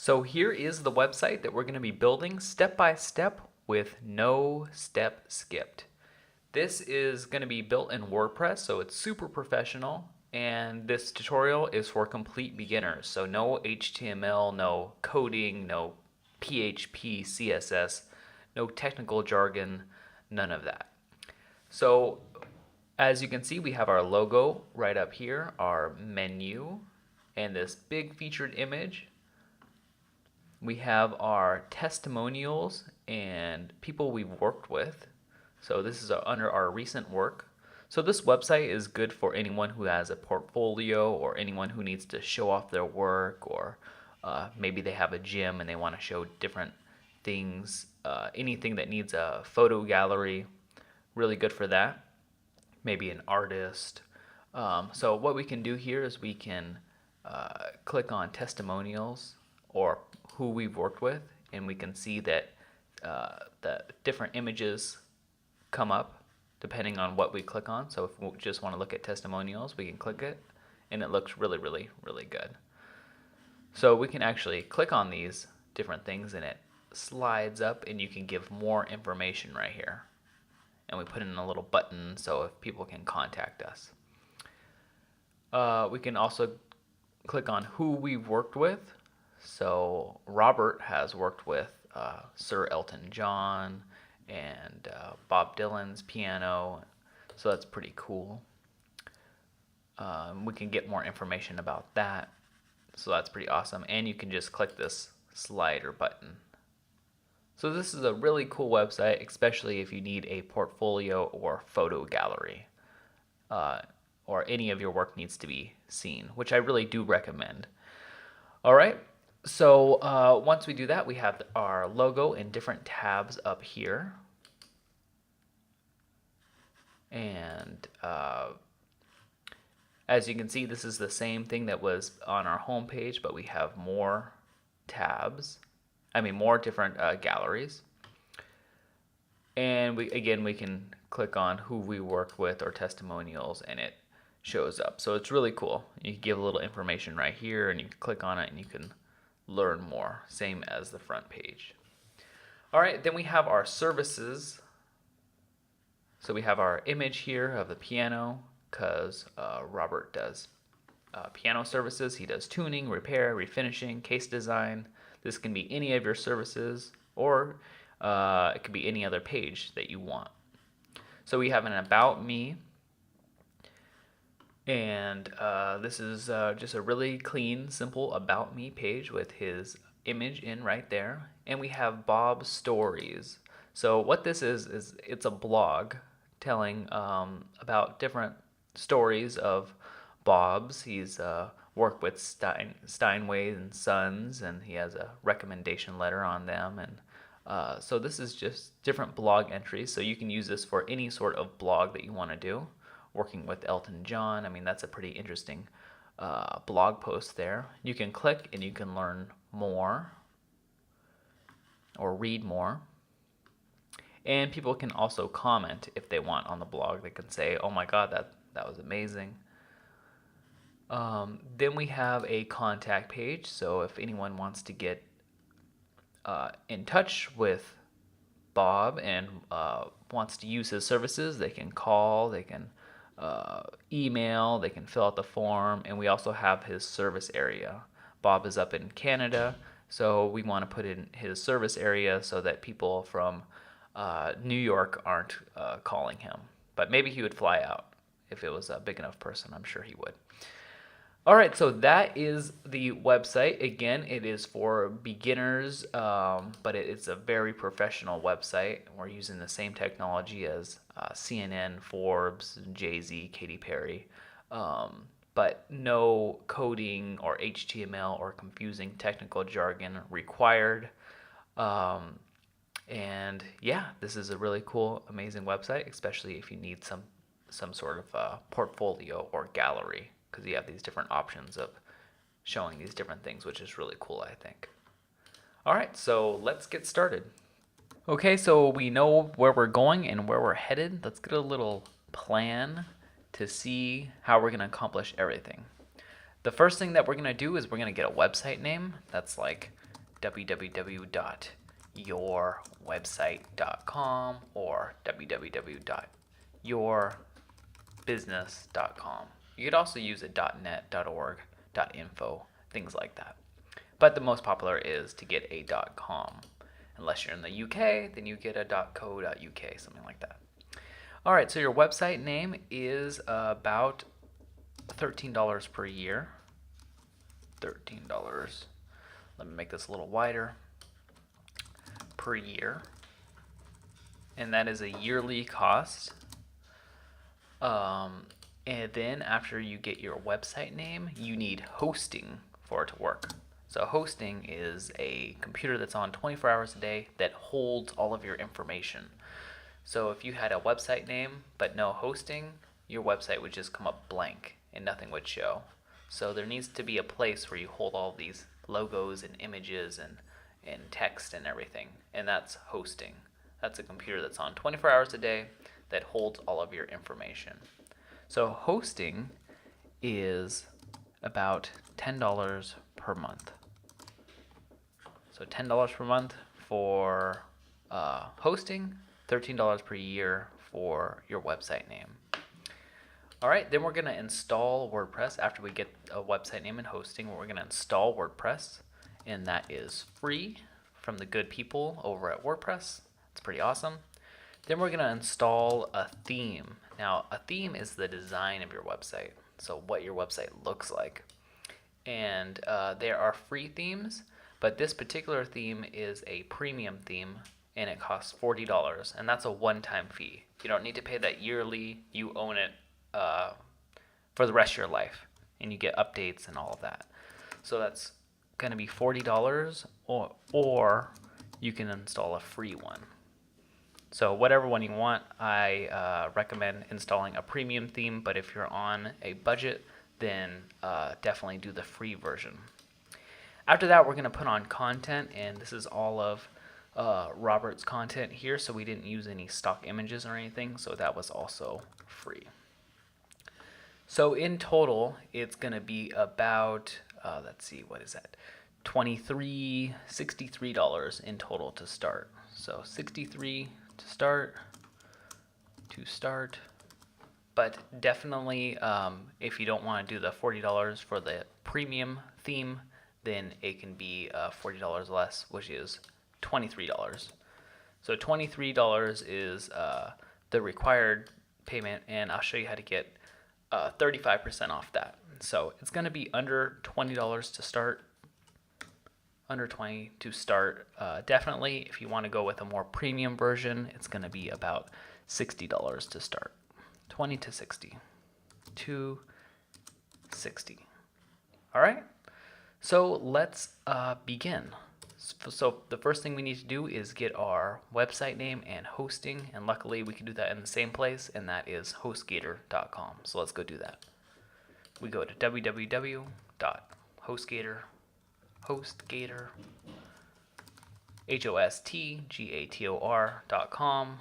So here is the website that we're going to be building step by step with no step skipped. This is going to be built in WordPress, so it's super professional, and this tutorial is for complete beginners. So no HTML, no coding, no PHP, CSS, no technical jargon, none of that. So as you can see, we have our logo right up here, our menu, and this big featured image. We have our testimonials and people we've worked with. So this is under our recent work. So this website is good for anyone who has a portfolio or anyone who needs to show off their work, or maybe they have a gym and they want to show different things, anything that needs a photo gallery, really good for that. Maybe an artist. So what we can do here is we can click on testimonials or who we've worked with, and we can see that the different images come up depending on what we click on. So if we just want to look at testimonials, we can click it, and it looks really, really, really good. So we can actually click on these different things, and it slides up, and you can give more information right here. And we put in a little button so if people can contact us. We can also click on who we've worked with. So Robert has worked with Sir Elton John and Bob Dylan's piano, so that's pretty cool. We can get more information about that, so that's pretty awesome. And you can just click this slider button. So this is a really cool website, especially if you need a portfolio or photo gallery, or any of your work needs to be seen, which I really do recommend. All right, so once we do that, we have our logo in different tabs up here. And as you can see, this is the same thing that was on our home page, but we have more tabs. More different galleries. And we can click on who we work with or testimonials, and it shows up. So it's really cool. You can give a little information right here, and you can click on it, and you can learn more. Same as the front page. All right, then we have our services. So we have our image here of the piano, because Robert does piano services. He does tuning, repair, refinishing, case design. This can be any of your services, or it could be any other page that you want. So we have an About Me, and this is just a really clean, simple About Me page with his image in right there. And we have Bob's Stories. So what this is it's a blog telling about different stories of Bob's. He's worked with Steinway and Sons, and he has a recommendation letter on them. And so this is just different blog entries. So you can use this for any sort of blog that you want to do. Working with Elton John, that's a pretty interesting blog post there. You can click and you can learn more or read more. And people can also comment if they want on the blog. They can say, oh my god, that was amazing. Then we have a contact page. So if anyone wants to get in touch with Bob and wants to use his services, they can call, they can email, they can fill out the form. And we also have his service area. Bob is up in Canada, so we want to put in his service area so that people from New York aren't calling him. But maybe he would fly out if it was a big enough person. I'm sure he would. All right, so that is the website. Again, it is for beginners, but it's a very professional website. We're using the same technology as CNN, Forbes, Jay-Z, Katy Perry, but no coding or HTML or confusing technical jargon required. And yeah, this is a really cool, amazing website, especially if you need some sort of portfolio or gallery, because you have these different options of showing these different things, which is really cool, I think. All right, so let's get started. Okay, so we know where we're going and where we're headed. Let's get a little plan to see how we're going to accomplish everything. The first thing that we're going to do is we're going to get a website name. That's like www.yourwebsite.com or www.yourbusiness.com. You could also use a .net, .org, .info, things like that. But the most popular is to get a .com. Unless you're in the UK, then you get a .co.uk, something like that. All right, so your website name is about $13 per year. $13. Let me make this a little wider. Per year. And that is a yearly cost. And then after you get your website name, you need hosting for it to work. So hosting is a computer that's on 24 hours a day that holds all of your information. So if you had a website name but no hosting, your website would just come up blank and nothing would show. So there needs to be a place where you hold all these logos and images and text and everything, and that's hosting. That's a computer that's on 24 hours a day that holds all of your information. So hosting is about $10 per month. So $10 per month for hosting, $13 per year for your website name. All right, then we're going to install WordPress. After we get a website name and hosting, we're going to install WordPress, and that is free from the good people over at WordPress. It's pretty awesome. Then we're going to install a theme. Now, a theme is the design of your website, so what your website looks like. And there are free themes, but this particular theme is a premium theme, and it costs $40, and that's a one-time fee. You don't need to pay that yearly. You own it for the rest of your life, and you get updates and all of that. So that's going to be $40, or you can install a free one. So whatever one you want. I recommend installing a premium theme, but if you're on a budget, then definitely do the free version. After that, we're going to put on content, and this is all of Robert's content here, so we didn't use any stock images or anything, so that was also free. So in total, it's going to be about, let's see, what is that? $63 in total to start. So $63 to start. But definitely, if you don't want to do the $40 for the premium theme, then it can be $40 less, which is $23. So $23 is the required payment, and I'll show you how to get 35% off that. So it's going to be under $20 to start. Under $20 to start. Definitely, if you want to go with a more premium version, it's going to be about $60 to start. 20 to 60 to 60. All right. So let's begin. So the first thing we need to do is get our website name and hosting, and luckily we can do that in the same place, and that is hostgator.com. So let's go do that. We go to hostgator.com.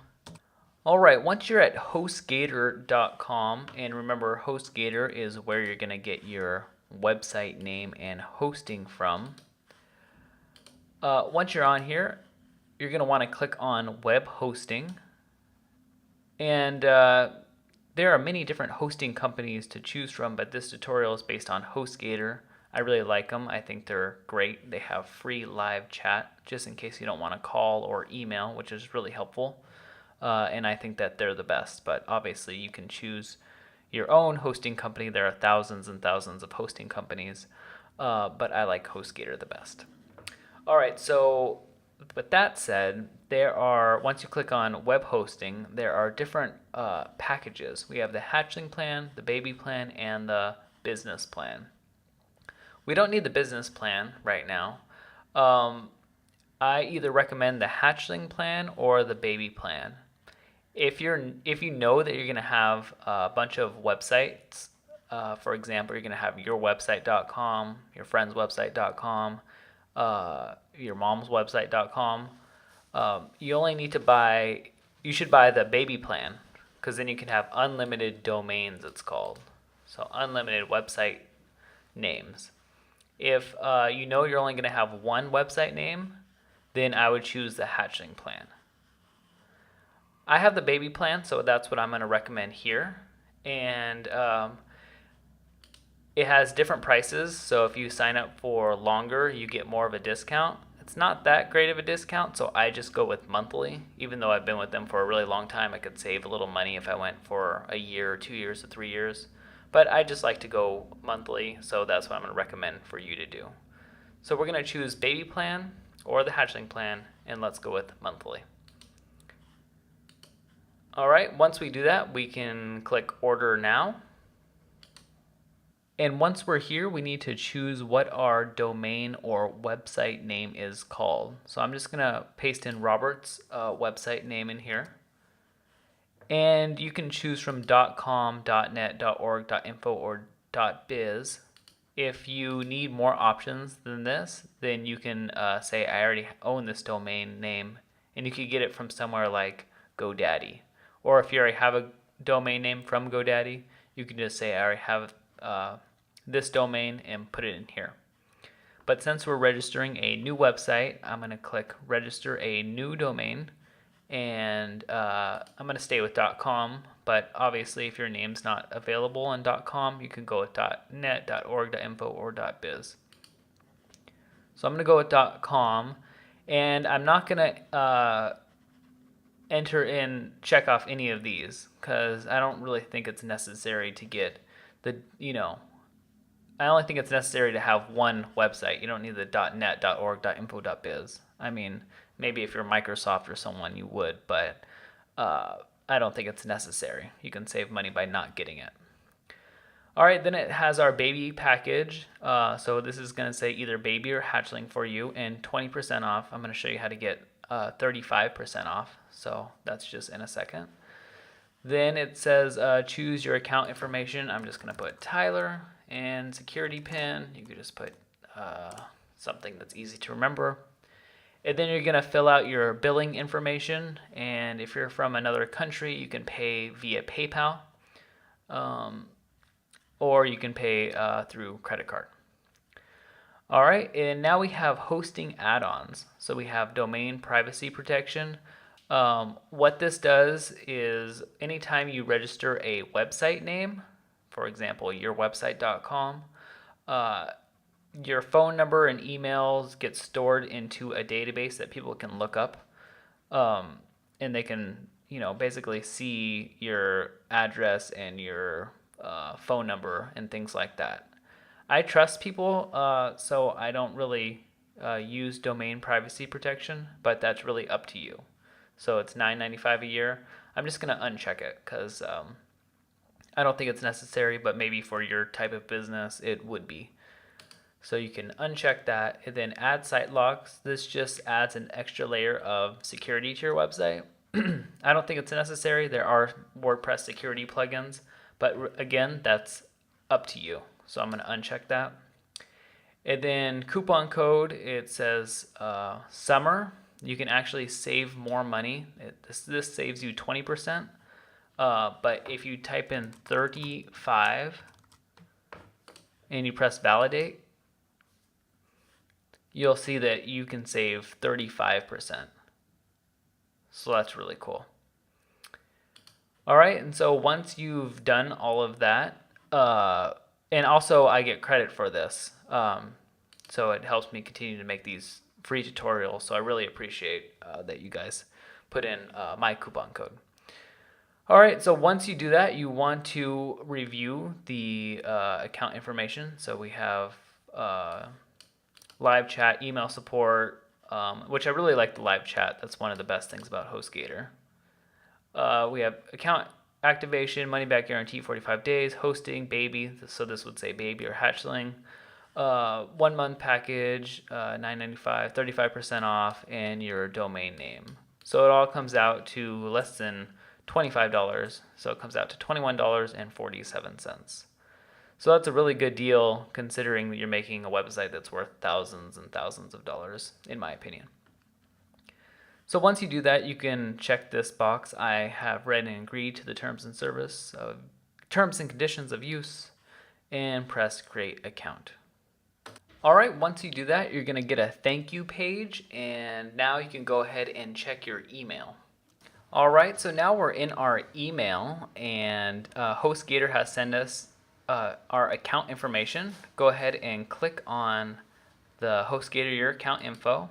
All right, once you're at hostgator.com, and remember HostGator is where you're going to get your website name and hosting from. Once you're on here, you're going to want to click on web hosting, and there are many different hosting companies to choose from, but this tutorial is based on HostGator. I really like them. I think they're great. They have free live chat just in case you don't want to call or email, which is really helpful, and I think that they're the best, but obviously you can choose your own hosting company. There are thousands and thousands of hosting companies, but I like HostGator the best. All right, so with that said, once you click on web hosting, there are different packages. We have the hatchling plan, the baby plan, and the business plan. We don't need the business plan right now. I either recommend the hatchling plan or the baby plan. If you know that you're going to have a bunch of websites, for example, you're going to have yourwebsite.com, your friend's website.com, your mom's website.com, you should buy the baby plan, because then you can have unlimited domains, it's called. So unlimited website names. If you know you're only going to have one website name, then I would choose the hatchling plan. I have the baby plan, so that's what I'm going to recommend here. And it has different prices, so if you sign up for longer, you get more of a discount. It's not that great of a discount, so I just go with monthly. Even though I've been with them for a really long time, I could save a little money if I went for a year, or 2 years, or 3 years. But I just like to go monthly, so that's what I'm going to recommend for you to do. So we're going to choose baby plan or the hatchling plan, and let's go with monthly. All right, once we do that, we can click order now. And once we're here, we need to choose what our domain or website name is called. So I'm just gonna paste in Robert's website name in here. And you can choose from .com, .net, .org, .info, or .biz. If you need more options than this, then you can say I already own this domain name, and you could get it from somewhere like GoDaddy. Or if you already have a domain name from GoDaddy, you can just say I already have this domain and put it in here. But since we're registering a new website, I'm going to click register a new domain, and I'm going to stay with .com, but obviously if your name's not available on .com, you can go with .net, .org, .info, or .biz. So I'm going to go with .com, and I'm not going to check off any of these because I don't really think it's necessary to get the, I only think it's necessary to have one website. You don't need the .net, .org, .info, .biz. I mean, maybe if you're Microsoft or someone, you would, but I don't think it's necessary. You can save money by not getting it. All right, then it has our baby package. So this is going to say either baby or hatchling for you, and 20% off. I'm going to show you how to get 35% off. So that's just in a second. Then it says choose your account information. I'm just going to put Tyler, and security pin. You could just put something that's easy to remember. And then you're going to fill out your billing information. And if you're from another country, you can pay via PayPal, or you can pay through credit card. All right, and now we have hosting add-ons. So we have domain privacy protection. What this does is anytime you register a website name, for example, yourwebsite.com, your phone number and emails get stored into a database that people can look up, and they can, basically see your address and your phone number and things like that. I trust people, so I don't really use domain privacy protection, but that's really up to you. So it's $9.95 a year. I'm just gonna uncheck it because I don't think it's necessary, but maybe for your type of business it would be. So you can uncheck that, and then add site logs. This just adds an extra layer of security to your website. I don't think it's necessary. There are WordPress security plugins, but again, that's up to you. So I'm going to uncheck that. And then coupon code, it says summer. You can actually save more money. This saves you 20%. But if you type in 35 and you press validate, you'll see that you can save 35%. So that's really cool. All right, and so once you've done all of that, and also I get credit for this, so it helps me continue to make these free tutorials. So I really appreciate that you guys put in my coupon code. All right, so once you do that, you want to review the account information. So we have live chat, email support, which I really like the live chat. That's one of the best things about HostGator. We have account activation, money back guarantee, 45 days, hosting, baby. So this would say baby or hatchling. 1 month package, $9.95, 35% off, and your domain name. So it all comes out to less than $25. So it comes out to $21.47. So that's a really good deal considering that you're making a website that's worth thousands and thousands of dollars, in my opinion. So once you do that, you can check this box. I have read and agreed to the terms and conditions of use, and press create account. All right, once you do that, you're gonna get a thank you page, and now you can go ahead and check your email. All right, so now we're in our email, and HostGator has sent us our account information. Go ahead and click on the HostGator Your Account Info,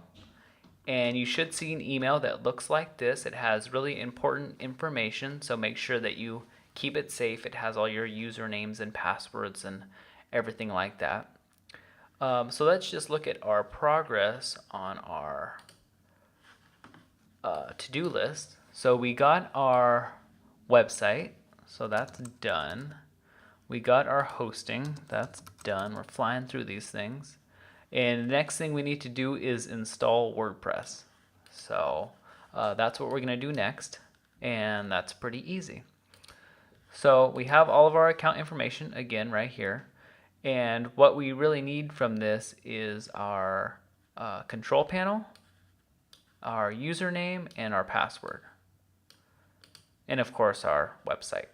and you should see an email that looks like this. It has really important information, so make sure that you keep it safe. It has all your usernames and passwords and everything like that. So let's just look at our progress on our to-do list. So we got our website, so that's done. We got our hosting, that's done. We're flying through these things. And the next thing we need to do is install WordPress. So that's what we're gonna do next, and that's pretty easy. So we have all of our account information again right here. And what we really need from this is our control panel, our username, and our password. And of course our website.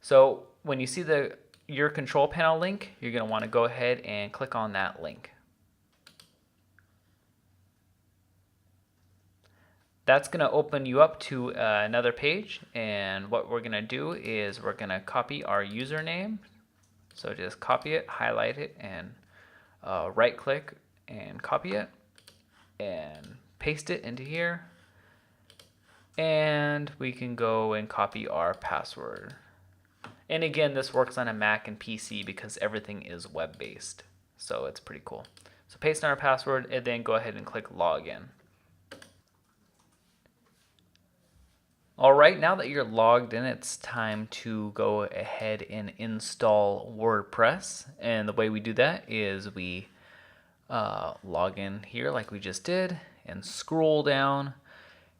So when you see your control panel link, you're going to want to go ahead and click on that link. That's going to open you up to another page, and what we're going to do is we're going to copy our username. So just copy it, highlight it, and right click and copy it and paste it into here. And we can go and copy our password. And again, this works on a Mac and PC because everything is web-based. So it's pretty cool. So paste in our password and then go ahead and click login. All right, now that you're logged in, it's time to go ahead and install WordPress. And the way we do that is we log in here like we just did and scroll down,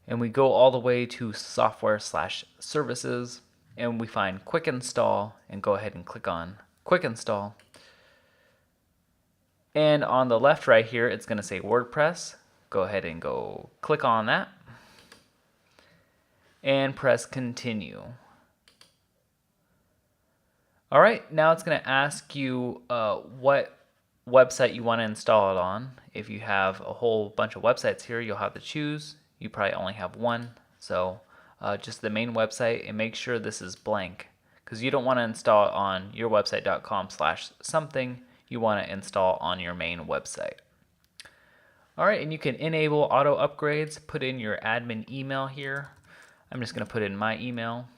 and we go all the way to software/services, and we find quick install and go ahead and click on quick install. And on the left right here, it's going to say WordPress. Go ahead and go click on that and press continue. All right, now it's going to ask you what website you want to install it on. If you have a whole bunch of websites here, you'll have to choose. You probably only have one, so just the main website, and make sure this is blank because you don't want to install it on yourwebsite.com/something. You want to install on your main website. All right, and you can enable auto upgrades. Put in your admin email here. I'm just going to put in my email.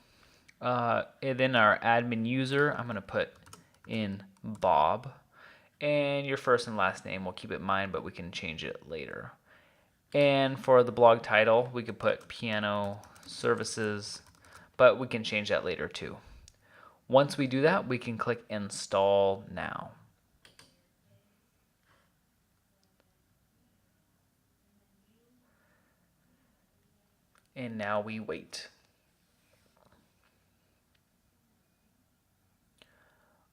And then our admin user, I'm going to put in Bob. And your first and last name, we'll keep it mine, but we can change it later. And for the blog title, we could put piano services, but we can change that later too. Once we do that, we can click install now. And now we wait.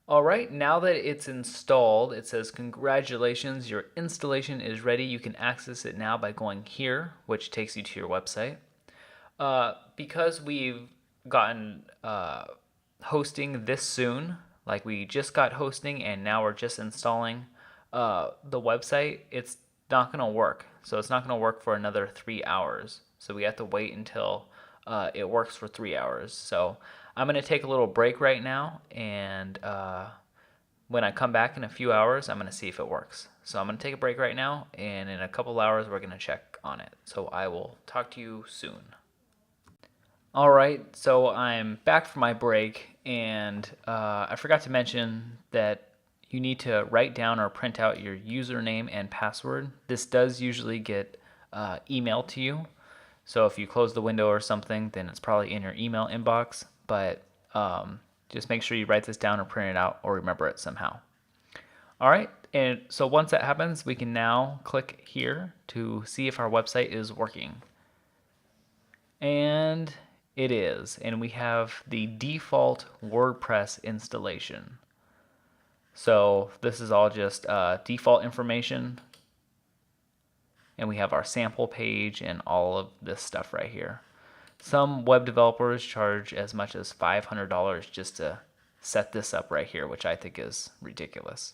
All right, now that it's installed, it says congratulations, your installation is ready. You can access it now by going here, which takes you to your website. Because we've gotten hosting this soon, like we just got hosting and now we're just installing the website, it's not going to work. So it's not going to work for another 3 hours. So we have to wait until it works for 3 hours. So I'm going to take a little break right now, and when I come back in a few hours, I'm going to see if it works. So I'm going to take a break right now, and in a couple hours, we're going to check on it. So I will talk to you soon. All right, so I'm back from my break, and I forgot to mention that you need to write down or print out your username and password. This does usually get emailed to you. So if you close the window or something, then it's probably in your email inbox. But just make sure you write this down or print it out or remember it somehow. All right, and so once that happens, we can now click here to see if our website is working. And it is, and we have the default WordPress installation. So this is all just default information. And we have our sample page and all of this stuff right here. Some web developers charge as much as $500 just to set this up right here, which I think is ridiculous.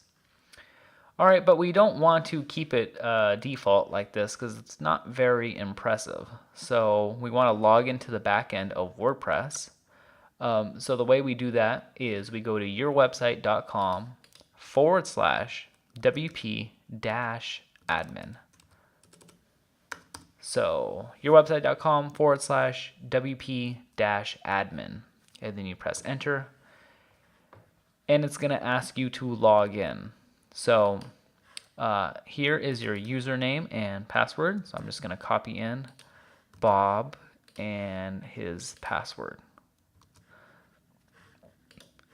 All right, but we don't want to keep it default like this because it's not very impressive. So we want to log into the back end of WordPress. So the way we do that is we go to yourwebsite.com/wp-admin. So yourwebsite.com/wp-admin. And then you press enter. And it's going to ask you to log in. So here is your username and password. So I'm just going to copy in Bob and his password.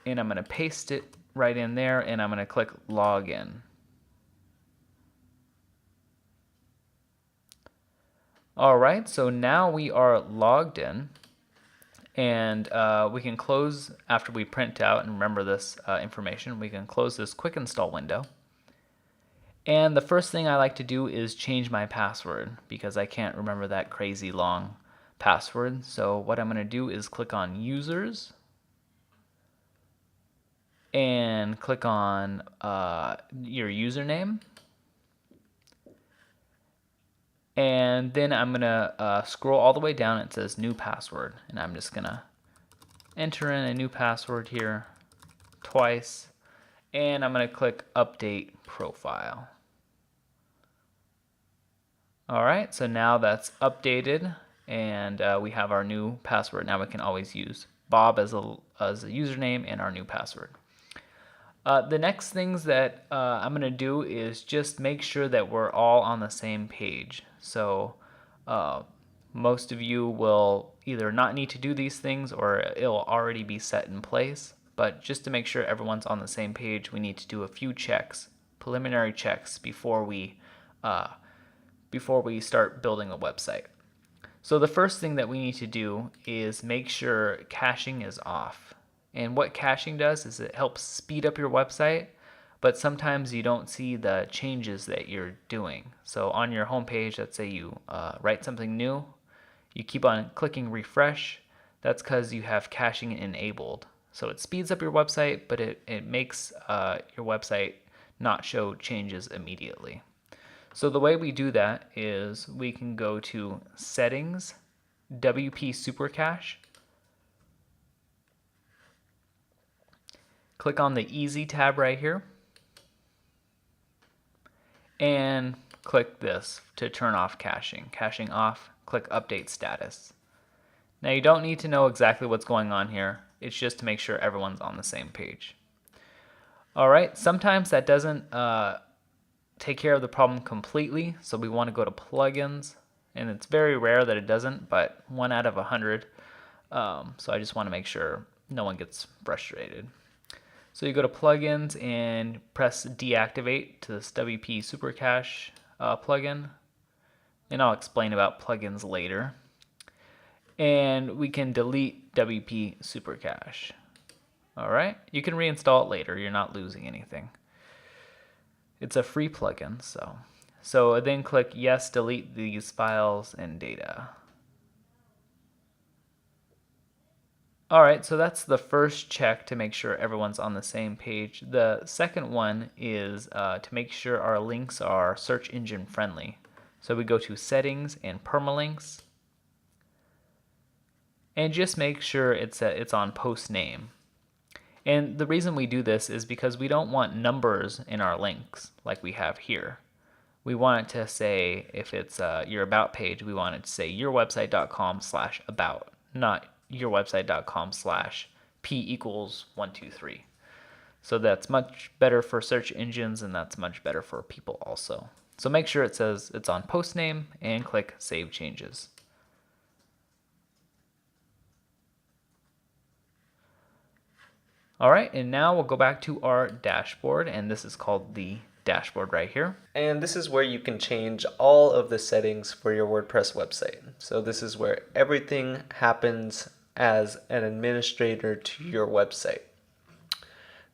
And I'm going to paste it right in there, and I'm going to click login. All right, so now we are logged in, and we can close after we print out and remember this information. We can close this quick install window. And the first thing I like to do is change my password because I can't remember that crazy long password. So what I'm going to do is click on users and click on your username. And then I'm going to scroll all the way down. It says new password. And I'm just going to enter in a new password here twice. And I'm going to click update profile. All right, so now that's updated, and we have our new password. Now we can always use Bob as a username and our new password. The next things that I'm going to do is just make sure that we're all on the same page. So most of you will either not need to do these things or it'll already be set in place. But just to make sure everyone's on the same page, we need to do a few checks, preliminary checks, before we start building a website. So the first thing that we need to do is make sure caching is off. And what caching does is it helps speed up your website, but sometimes you don't see the changes that you're doing. So on your homepage, let's say you write something new, you keep on clicking refresh. That's because you have caching enabled. So it speeds up your website, but it makes your website not show changes immediately. So the way we do that is we can go to Settings, WP Super Cache. Click on the Easy tab right here. And click this to turn off caching. Caching off, click Update Status. Now you don't need to know exactly what's going on here. It's just to make sure everyone's on the same page. All right, sometimes that doesn't take care of the problem completely, so we want to go to plugins, and it's very rare that it doesn't, but 1 out of 100. So I just want to make sure no one gets frustrated. So you go to plugins and press deactivate to this WP Super Cache plugin, and I'll explain about plugins later. And we can delete WP Super Cache. All right, you can reinstall it later. You're not losing anything. It's a free plugin, so then click yes, delete these files and data. All right, so that's the first check to make sure everyone's on the same page. The second one is to make sure our links are search engine friendly. So we go to settings and permalinks, and just make sure it's on post name. And the reason we do this is because we don't want numbers in our links like we have here. We want it to say, if it's your about page, we want it to say yourwebsite.com/about, not yourwebsite.com/p=123. So that's much better for search engines, and that's much better for people also. So make sure it says it's on post name and click Save Changes. All right, and now we'll go back to our dashboard, and this is called the dashboard right here. And this is where you can change all of the settings for your WordPress website. So this is where everything happens as an administrator to your website.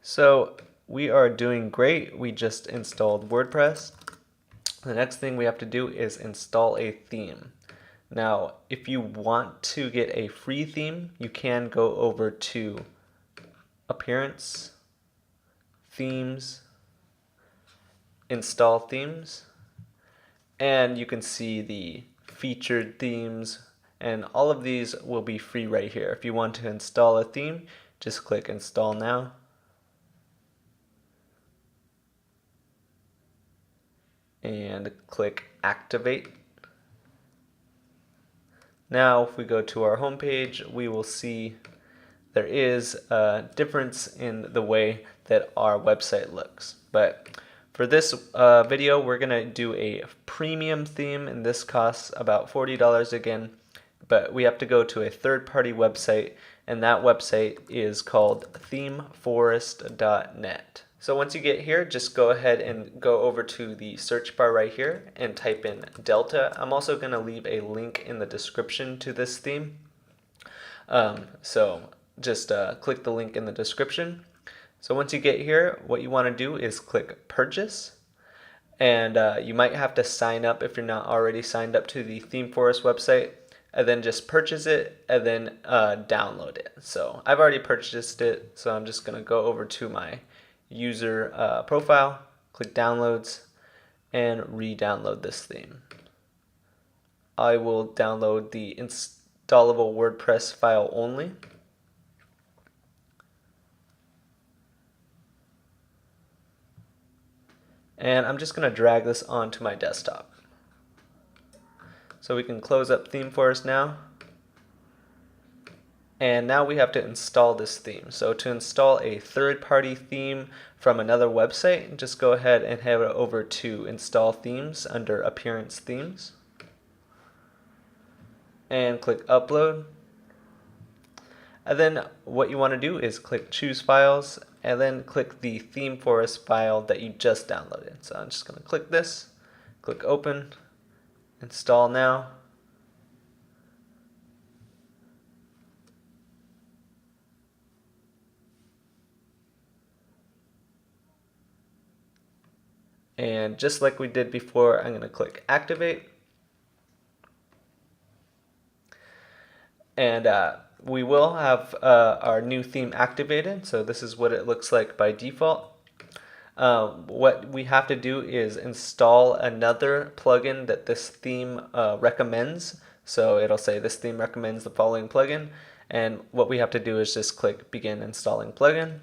So we are doing great. We just installed WordPress. The next thing we have to do is install a theme. Now, if you want to get a free theme, you can go over to Appearance, Themes, install themes, and you can see the featured themes, and all of these will be free right here. If you want to install a theme, just click install now. And click activate. Now if we go to our home page, we will see there is a difference in the way that our website looks. But for this video, we're going to do a premium theme, and this costs about $40 again. But we have to go to a third-party website, and that website is called themeforest.net. So once you get here, just go ahead and go over to the search bar right here and type in Delta. I'm also going to leave a link in the description to this theme. So just click the link in the description. So once you get here, what you want to do is click purchase. And you might have to sign up if you're not already signed up to the ThemeForest website, and then just purchase it and then download it. So I've already purchased it, so I'm just going to go over to my user profile, click downloads, and re-download this theme. I will download the installable WordPress file only. And I'm just going to drag this onto my desktop. So we can close up ThemeForest now. And now we have to install this theme. So to install a third-party theme from another website, just go ahead and head over to Install Themes under Appearance Themes. And click Upload. And then what you want to do is click Choose Files, and then click the ThemeForest file that you just downloaded. So I'm just going to click this, click Open, Install Now. And just like we did before, I'm going to click Activate. And we will have our new theme activated. So this is what it looks like by default. What we have to do is install another plugin that this theme recommends. So it'll say this theme recommends the following plugin. And what we have to do is just click Begin Installing Plugin.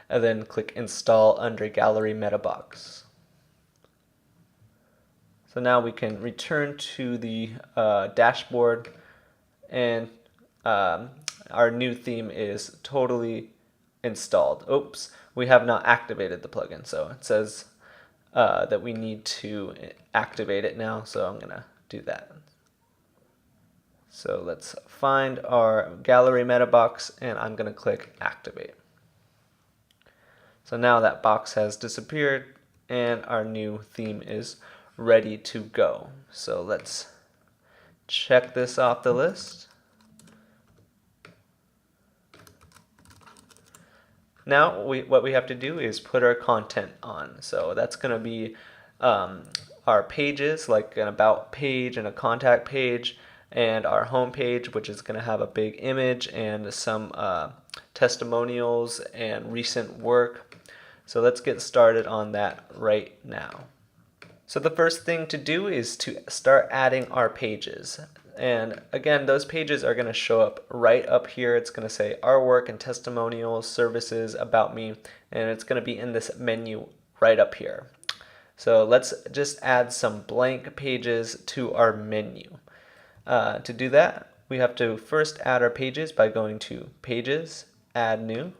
And then click Install under Gallery Meta Box. So now we can return to the dashboard, and our new theme is totally installed. Oops, we have not activated the plugin, so it says that we need to activate it now, so I'm going to do that. So let's find our Gallery Meta Box, and I'm going to click Activate. So now that box has disappeared, and our new theme is ready to go. So let's check this off the list. Now what we have to do is put our content on. So that's going to be our pages, like an about page and a contact page, and our home page, which is going to have a big image and some testimonials and recent work. So let's get started on that right now. So the first thing to do is to start adding our pages. And again, those pages are going to show up right up here. It's going to say our work and testimonials, services, about me, and it's going to be in this menu right up here. So let's just add some blank pages to our menu. To do that, we have to first add our pages by going to Pages, Add New.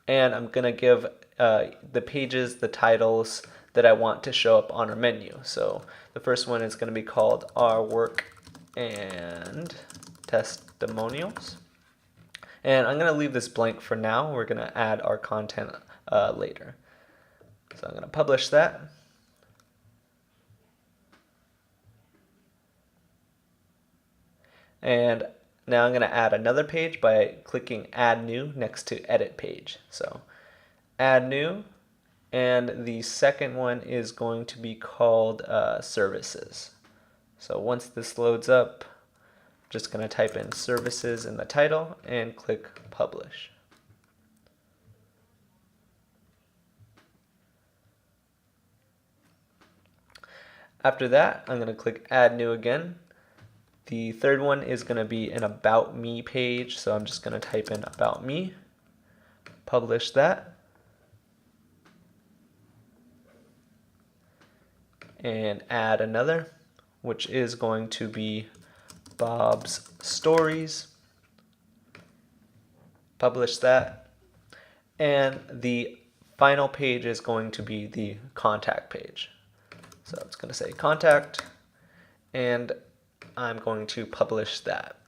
And I'm going to give the pages the titles that I want to show up on our menu. So the first one is going to be called Our Work and Testimonials. And I'm going to leave this blank for now. We're going to add our content later. So I'm going to publish that. And now I'm going to add another page by clicking Add New next to Edit Page. So Add New, and the second one is going to be called Services. So once this loads up, I'm just going to type in Services in the title and click Publish. After that, I'm going to click Add New again. The third one is going to be an About Me page, so I'm just going to type in About Me, publish that, and add another, which is going to be Bob's Stories, publish that, and the final page is going to be the contact page. So it's going to say contact, and I'm going to publish that.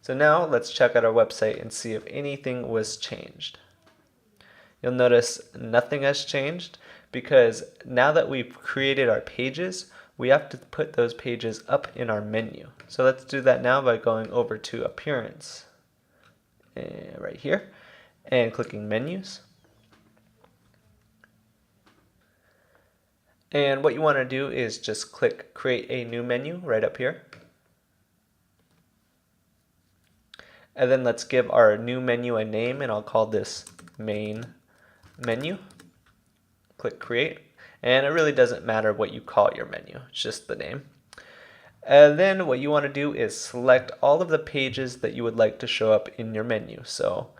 So now let's check out our website and see if anything was changed. You'll notice nothing has changed because now that we've created our pages, we have to put those pages up in our menu. So let's do that now by going over to Appearance, right here, and clicking Menus. And what you want to do is just click Create a New Menu right up here. And then let's give our new menu a name, and I'll call this Main Menu. Click Create, and it really doesn't matter what you call your menu, it's just the name. And then what you want to do is select all of the pages that you would like to show up in your menu. So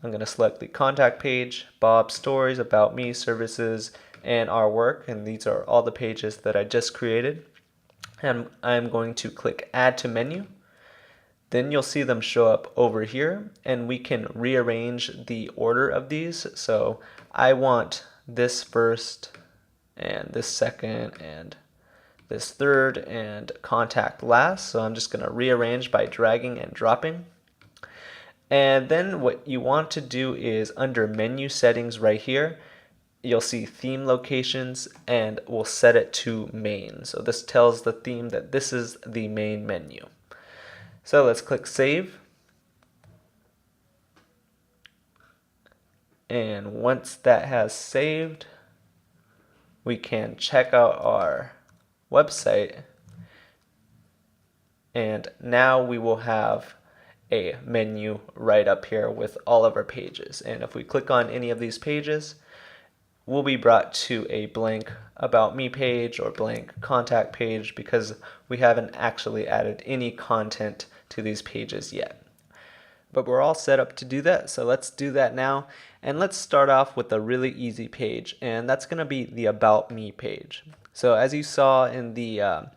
I'm going to select the contact page, Bob's Stories, About Me, Services, and Our Work, and these are all the pages that I just created. And I'm going to click Add to Menu. Then you'll see them show up over here, and we can rearrange the order of these. So I want this first, and this second, and this third, and contact last. So I'm just going to rearrange by dragging and dropping. And then what you want to do is under menu settings right here, you'll see theme locations, and we'll set it to main. So this tells the theme that this is the main menu. So let's click Save. And once that has saved, we can check out our website. And now we will have a menu right up here with all of our pages. And if we click on any of these pages, we'll be brought to a blank About Me page or blank contact page because we haven't actually added any content to these pages yet. But we're all set up to do that, so let's do that now. And let's start off with a really easy page, and that's going to be the About Me page. So as you saw in the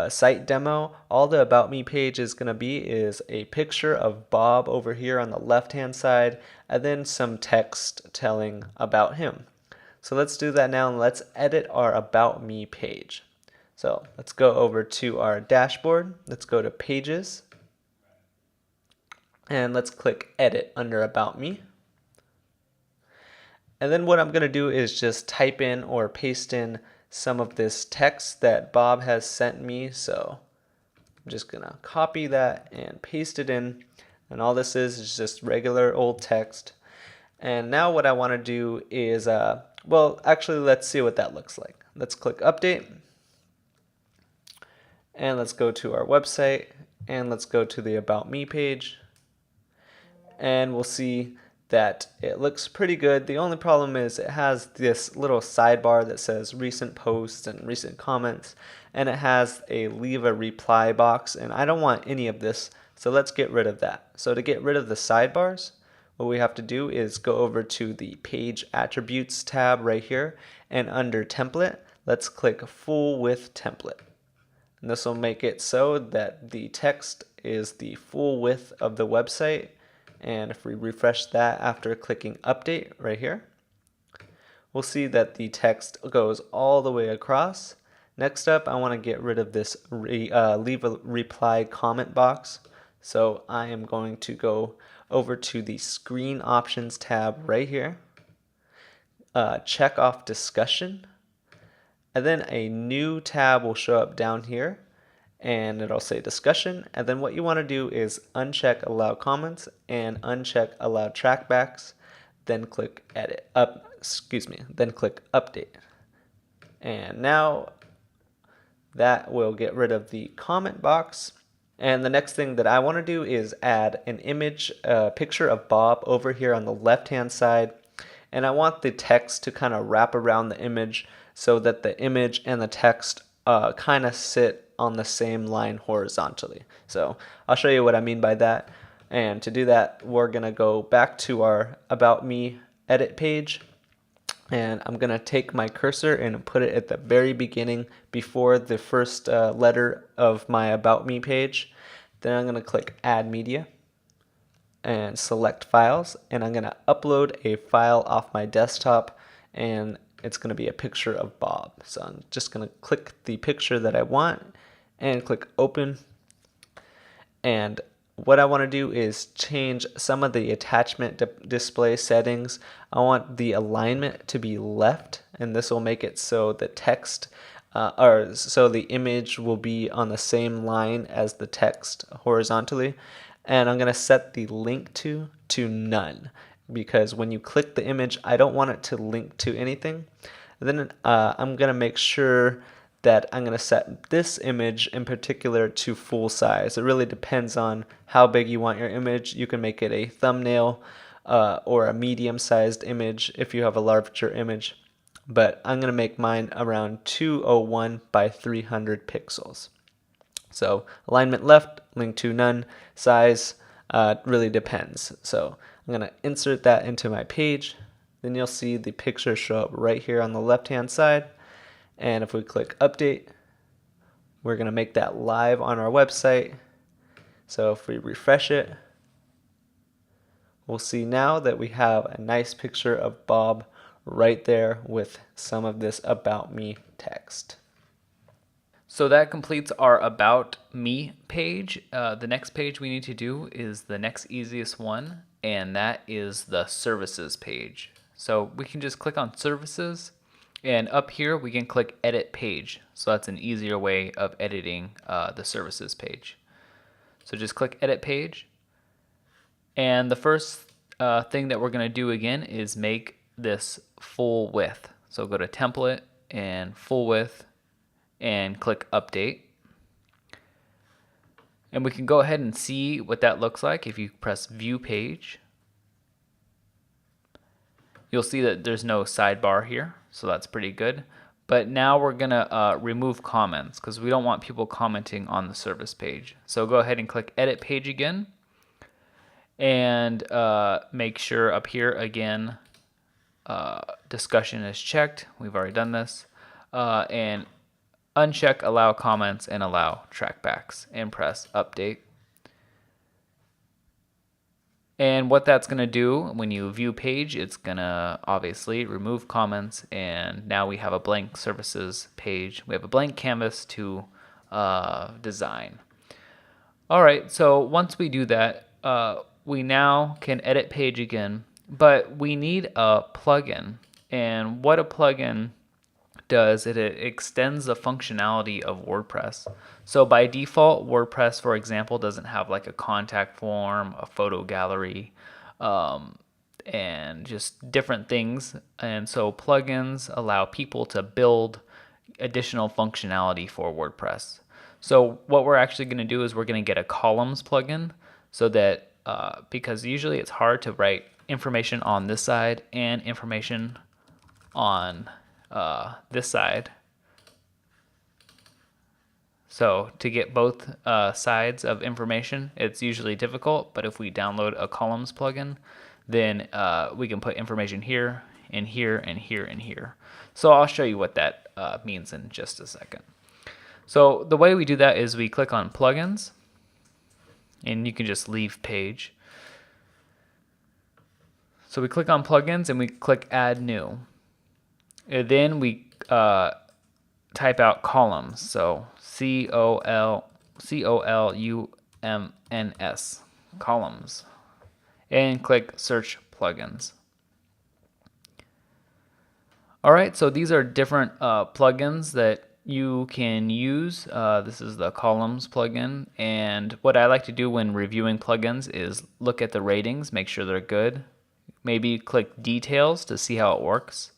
site demo, all the About Me page is going to be is a picture of Bob over here on the left hand side, and then some text telling about him. So let's do that now, and let's edit our About Me page. So let's go over to our dashboard. Let's go to Pages, and let's click Edit under About Me. And then what I'm going to do is just type in or paste in some of this text that Bob has sent me. So I'm just going to copy that and paste it in. And all this is just regular old text. And now what I want to do is, well, actually, let's see what that looks like. Let's click Update. And let's go to our website. And let's go to the About Me page. And we'll see that it looks pretty good. The only problem is it has this little sidebar that says recent posts and recent comments, and it has a leave a reply box, and I don't want any of this, so let's get rid of that. So to get rid of the sidebars, what we have to do is go over to the Page Attributes tab right here, and under Template, let's click Full Width Template. And this will make it so that the text is the full width of the website. And if we refresh that after clicking Update right here, we'll see that the text goes all the way across. Next up, I want to get rid of this leave a reply comment box. So I am going to go over to the Screen Options tab right here, check off Discussion, and then a new tab will show up down here, and it'll say Discussion. And then what you want to do is uncheck Allow Comments and uncheck Allow Trackbacks, then click then click Update. And now that will get rid of the comment box. And the next thing that I want to do is add an image, picture of Bob over here on the left hand side. And I want the text to kind of wrap around the image so that the image and the text kind of sit on the same line horizontally. So I'll show you what I mean by that. And to do that, we're going to go back to our About Me edit page. And I'm going to take my cursor and put it at the very beginning before the first letter of my About Me page. Then I'm going to click Add Media and select Files. And I'm going to upload a file off my desktop, and it's going to be a picture of Bob. So I'm just going to click the picture that I want and click Open. And what I want to do is change some of the attachment display settings. I want the alignment to be left, and this will make it so the text or so the image will be on the same line as the text horizontally. And I'm going to set the link to none, because when you click the image, I don't want it to link to anything. Then I'm going to make sure that I'm going to set this image in particular to full size. It really depends on how big you want your image. You can make it a thumbnail or a medium-sized image if you have a larger image. But I'm going to make mine around 201 by 300 pixels. So alignment left, link to none, size really depends. So I'm going to insert that into my page. Then you'll see the picture show up right here on the left-hand side. And if we click Update, we're going to make that live on our website. So if we refresh it, we'll see now that we have a nice picture of Bob right there with some of this About Me text. So that completes our About Me page. The next page we need to do is the next easiest one, and that is the Services page. So we can just click on Services, and up here we can click Edit Page. So that's an easier way of editing the Services page. So just click Edit Page, and the first thing that we're going to do again is make this full width. So go to Template and Full Width and click Update. And we can go ahead and see what that looks like. If you press View Page, you'll see that there's no sidebar here, so that's pretty good. But now we're gonna remove comments because we don't want people commenting on the service page. So go ahead and click Edit Page again, and make sure up here again discussion is checked. We've already done this, and uncheck Allow Comments and Allow Trackbacks, and press Update. And what that's going to do when you view page, it's going to obviously remove comments, and now we have a blank services page. We have a blank canvas to design. All right, so once we do that, we now can edit page again, but we need a plugin. And what a plugin does, it extends the functionality of WordPress. So by default, WordPress, for example, doesn't have like a contact form, a photo gallery, and just different things. And so plugins allow people to build additional functionality for WordPress. So what we're actually going to do is we're going to get a columns plugin, so that because usually it's hard to write information on this side and information on this side. So to get both sides of information, it's usually difficult, but if we download a columns plugin, then we can put information here and here and here and here. So I'll show you what that means in just a second. So the way we do that is we click on plugins, and you can just leave page. So we click on plugins and we click add new. And then we type out columns, so COLUMNS, columns, and click search plugins. All right, so these are different plugins that you can use. This is the columns plugin, and what I like to do when reviewing plugins is look at the ratings, make sure they're good. Maybe click details to see how it works.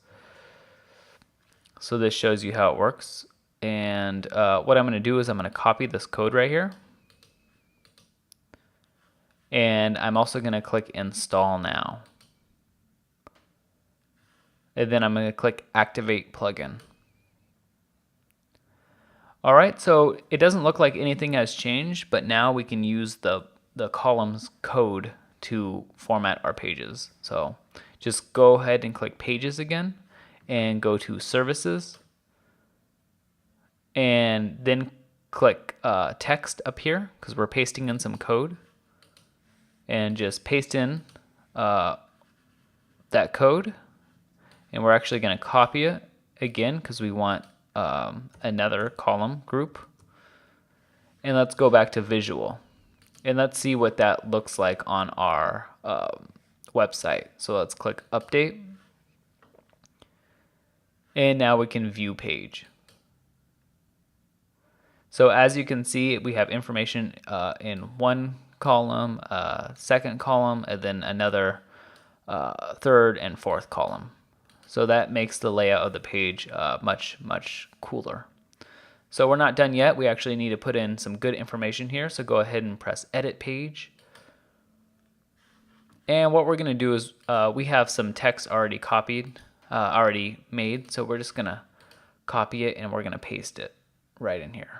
So this shows you how it works. And what I'm going to do is I'm going to copy this code right here. And I'm also going to click Install Now. And then I'm going to click Activate Plugin. All right, so it doesn't look like anything has changed, but now we can use the columns code to format our pages. So just go ahead and click Pages again and go to Services and then click Text up here because we're pasting in some code, and just paste in that code, and we're actually going to copy it again because we want another column group. And let's go back to visual and let's see what that looks like on our website. So let's click update, and now we can view page. So as you can see, we have information in one column, second column, and then another third and fourth column. So that makes the layout of the page much cooler. So we're not done yet. We actually need to put in some good information here. So go ahead and press Edit Page. And what we're going to do is we have some text already copied, already made. So we're just going to copy it and we're going to paste it right in here.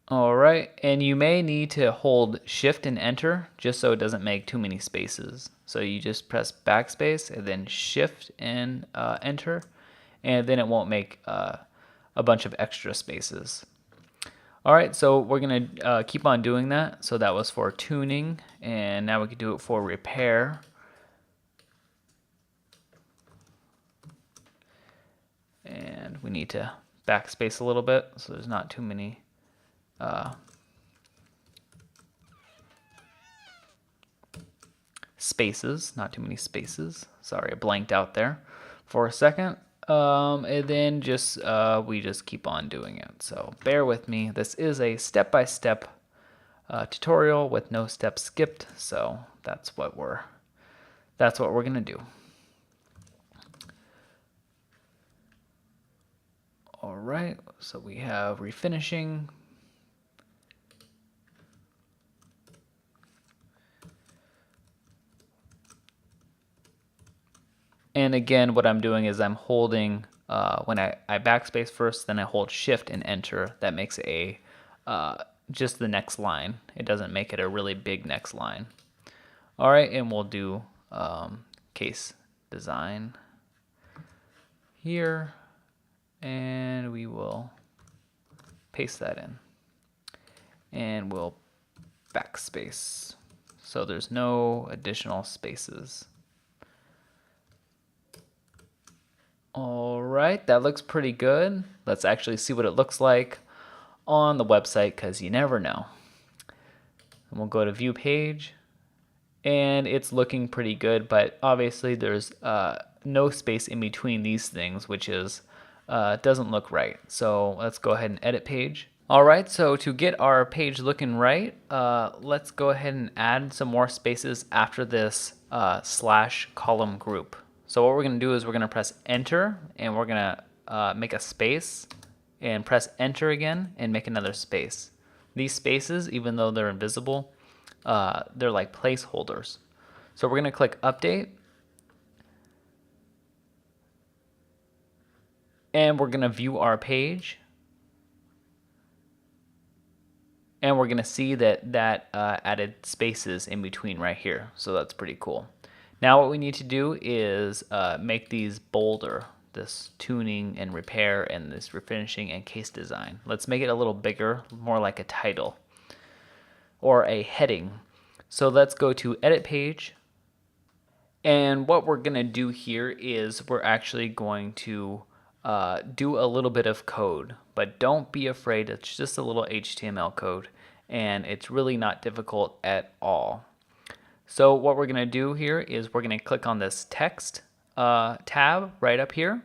All right, and you may need to hold Shift and Enter just so it doesn't make too many spaces. So you just press backspace and then Shift and Enter, and then it won't make a bunch of extra spaces. All right, so we're gonna keep on doing that. So that was for tuning, and now we can do it for repair. And we need to backspace a little bit so there's not too many spaces, not too many spaces. Sorry, I blanked out there for a second. And then we just keep on doing it. So bear with me. This is a step-by-step tutorial with no steps skipped. So that's what we're gonna do. All right. So we have refinishing. And again, what I'm doing is I'm holding, when I backspace first, then I hold Shift and Enter. That makes it just the next line. It doesn't make it a really big next line. All right, and we'll do case design here, and we will paste that in. And we'll backspace. So there's no additional spaces. All right, that looks pretty good. Let's actually see what it looks like on the website because you never know. And we'll go to view page, and it's looking pretty good, but obviously there's no space in between these things, which is doesn't look right. So let's go ahead and edit page. All right, so to get our page looking right, let's go ahead and add some more spaces after this slash column group. So what we're going to do is we're going to press Enter, and we're going to make a space, and press Enter again and make another space. These spaces, even though they're invisible, they're like placeholders. So we're going to click Update, and we're going to view our page, and we're going to see that added spaces in between right here. So that's pretty cool. Now what we need to do is make these bolder, this tuning and repair and this refinishing and case design. Let's make it a little bigger, more like a title or a heading. So let's go to edit page. And what we're going to do here is we're actually going to do a little bit of code, but don't be afraid. It's just a little HTML code, and it's really not difficult at all. So what we're going to do here is we're going to click on this text tab right up here.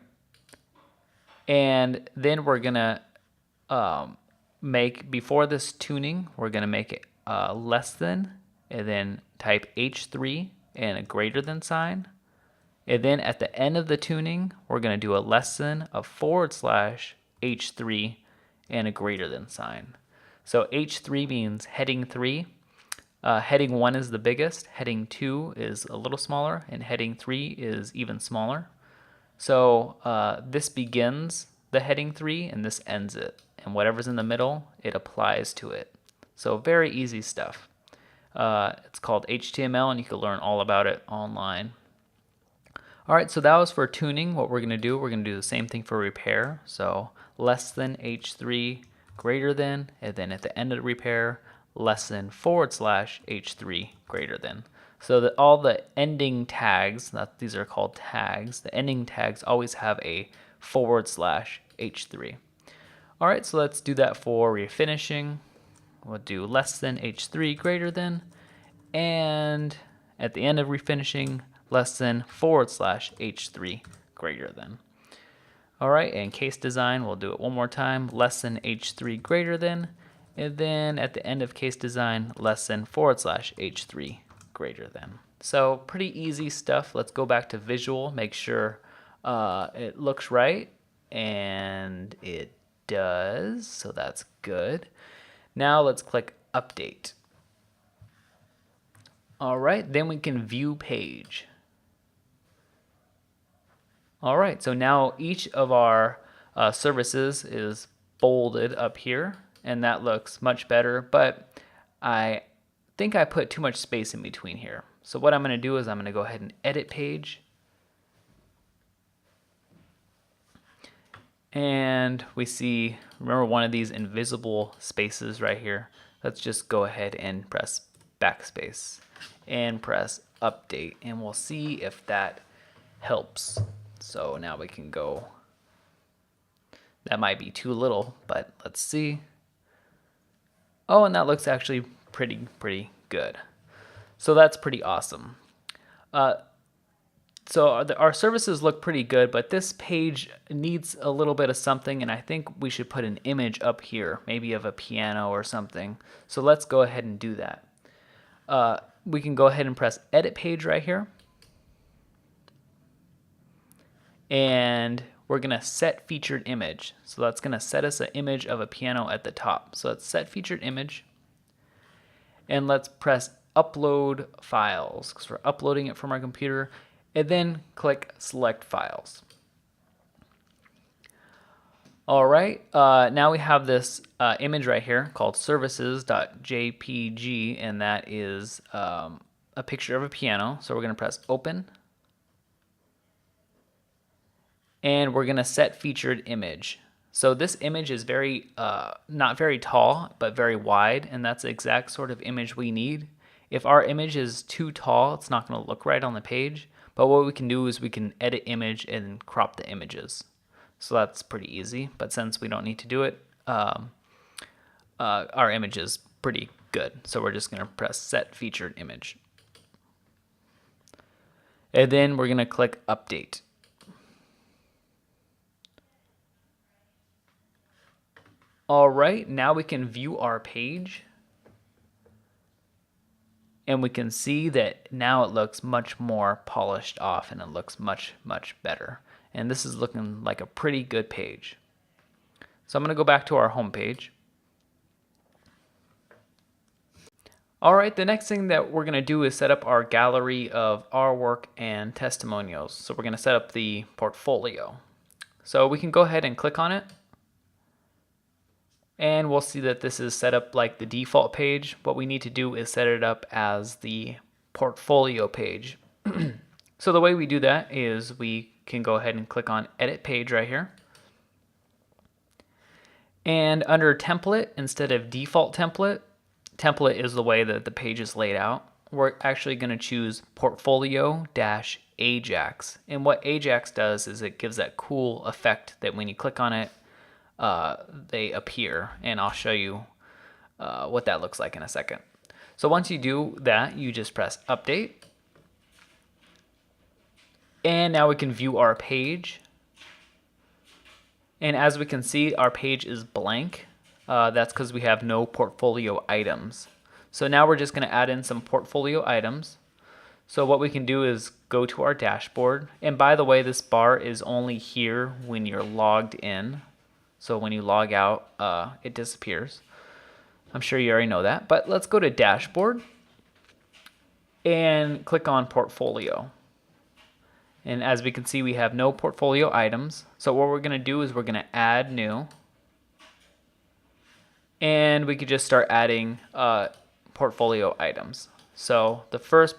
And then we're going to make, before this tuning, we're going to make it less than, and then type H3 and a greater than sign. And then at the end of the tuning, we're going to do a less than, a forward slash H3 and a greater than sign. So H3 means heading 3. Heading 1 is the biggest, heading 2 is a little smaller, and heading 3 is even smaller. So this begins the heading 3 and this ends it. And whatever's in the middle, it applies to it. So very easy stuff. It's called HTML and you can learn all about it online. All right, so that was for tuning. What we're going to do the same thing for repair. So less than H3, greater than, and then at the end of the repair, less than / H3, greater than. So that all the ending tags, these are called tags, the ending tags always have a / H3. All right, so let's do that for refinishing. We'll do less than H3, greater than, and at the end of refinishing, less than / H3, greater than. All right, and case design, we'll do it one more time, less than H3, greater than, and then at the end of case design, less than / H3, greater than. So pretty easy stuff. Let's go back to visual, make sure it looks right, and it does, so that's good. Now let's click update. All right, then we can view page. All right, so now each of our services is bolded up here, and that looks much better, but I think I put too much space in between here. So what I'm going to do is I'm going to go ahead and edit page. And we see, remember one of these invisible spaces right here? Let's just go ahead and press backspace and press update, and we'll see if that helps. So now we can go, that might be too little, but let's see. Oh, and that looks actually pretty good. So that's pretty awesome. So our services look pretty good, but this page needs a little bit of something, and I think we should put an image up here, maybe of a piano or something. So let's go ahead and do that. We can go ahead and press edit page right here. And we're going to set featured image. So that's going to set us an image of a piano at the top. So let's set featured image. And let's press upload files because we're uploading it from our computer. And then click select files. All right, now we have this image right here called services.jpg, and that is a picture of a piano. So we're going to press open. And we're going to set featured image. So this image is very, not very tall, but very wide, and that's the exact sort of image we need. If our image is too tall, it's not going to look right on the page. But what we can do is we can edit image and crop the images. So that's pretty easy. But since we don't need to do it, our image is pretty good. So we're just going to press set featured image. And then we're going to click update. All right, now we can view our page. And we can see that now it looks much more polished off and it looks much better. And this is looking like a pretty good page. So I'm going to go back to our home page. All right, the next thing that we're going to do is set up our gallery of our work and testimonials. So we're going to set up the portfolio. So we can go ahead and click on it. And we'll see that this is set up like the default page. What we need to do is set it up as the portfolio page. So the way we do that is we can go ahead and click on edit page right here. And under template, instead of default template, template is the way that the page is laid out. We're actually going to choose portfolio-Ajax. And what Ajax does is it gives that cool effect that when you click on it, they appear, and I'll show you what that looks like in a second. So once you do that, you just press update, and now we can view our page. And as we can see, our page is blank. That's because we have no portfolio items. So now we're just going to add in some portfolio items. So what we can do is go to our dashboard, and by the way, this bar is only here when you're logged in. So when you log out, it disappears. I'm sure you already know that, but let's go to dashboard. and click on portfolio. And as we can see, we have no portfolio items. So what we're going to do is we're going to add new. And we could just start adding portfolio items. So the first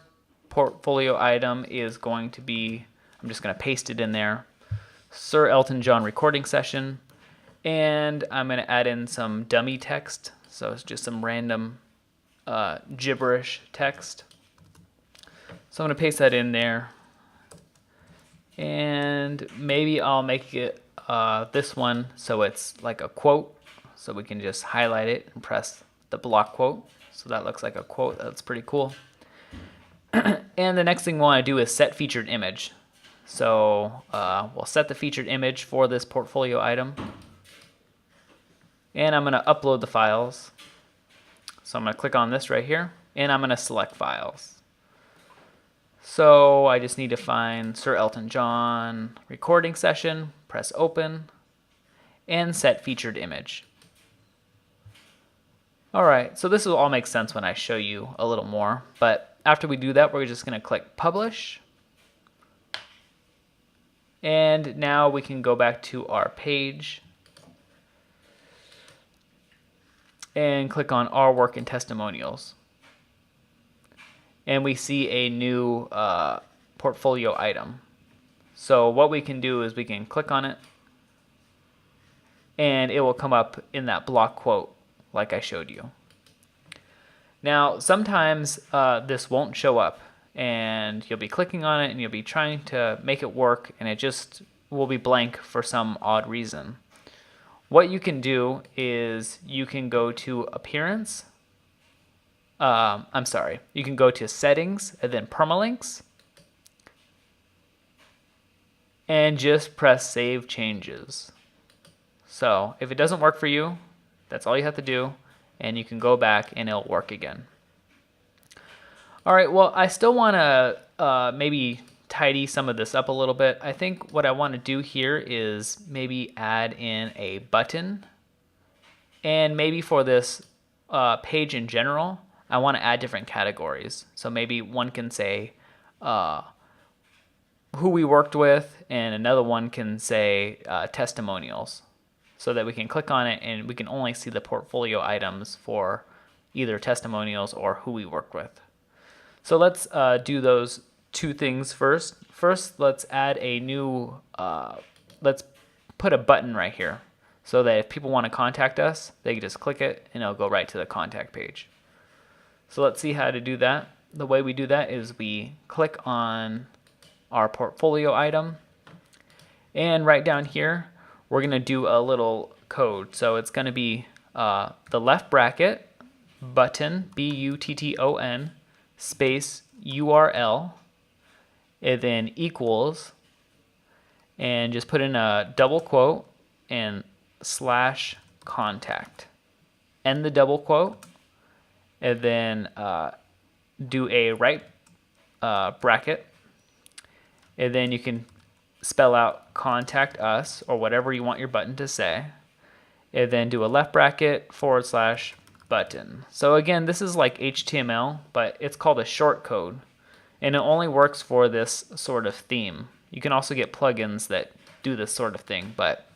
portfolio item is going to be, I'm just going to paste it in there, Sir Elton John recording session. And I'm going to add in some dummy text. So it's just some random gibberish text. So I'm going to paste that in there. And maybe I'll make it this one so it's like a quote. So we can just highlight it and press the block quote. So that looks like a quote. That's pretty cool. And the next thing we want to do is set featured image. So we'll set the featured image for this portfolio item. And I'm going to upload the files. So I'm going to click on this right here. And I'm going to select files. So I just need to find Sir Elton John recording session, press open, and set featured image. All right, so this will all make sense when I show you a little more. But after we do that, we're just going to click publish. And now we can go back to our page and click on our work and testimonials. And we see a new portfolio item. So what we can do is we can click on it and it will come up in that block quote like I showed you. Now sometimes this won't show up and you'll be clicking on it and you'll be trying to make it work and it just will be blank for some odd reason. What you can do is you can go to appearance. You can go to settings and then permalinks and just press save changes. So if it doesn't work for you, that's all you have to do and you can go back and it'll work again. All right, well, I still want to maybe tidy some of this up a little bit. I think what I want to do here is maybe add in a button, and maybe for this page in general, I want to add different categories. So maybe one can say who we worked with, and another one can say testimonials, so that we can click on it and we can only see the portfolio items for either testimonials or who we worked with. So let's do those two things first. First, let's add a new, let's put a button right here so that if people want to contact us, they can just click it and it'll go right to the contact page. So let's see how to do that. The way we do that is we click on our portfolio item, and right down here we're going to do a little code. So it's going to be the left bracket, button, button, space URL, and then equals, and just put in a double quote and slash contact. End the double quote, and then do a right bracket, and then you can spell out contact us or whatever you want your button to say, and then do a left bracket / button. So again, this is like HTML, but it's called a short code, and it only works for this sort of theme. You can also get plugins that do this sort of thing, but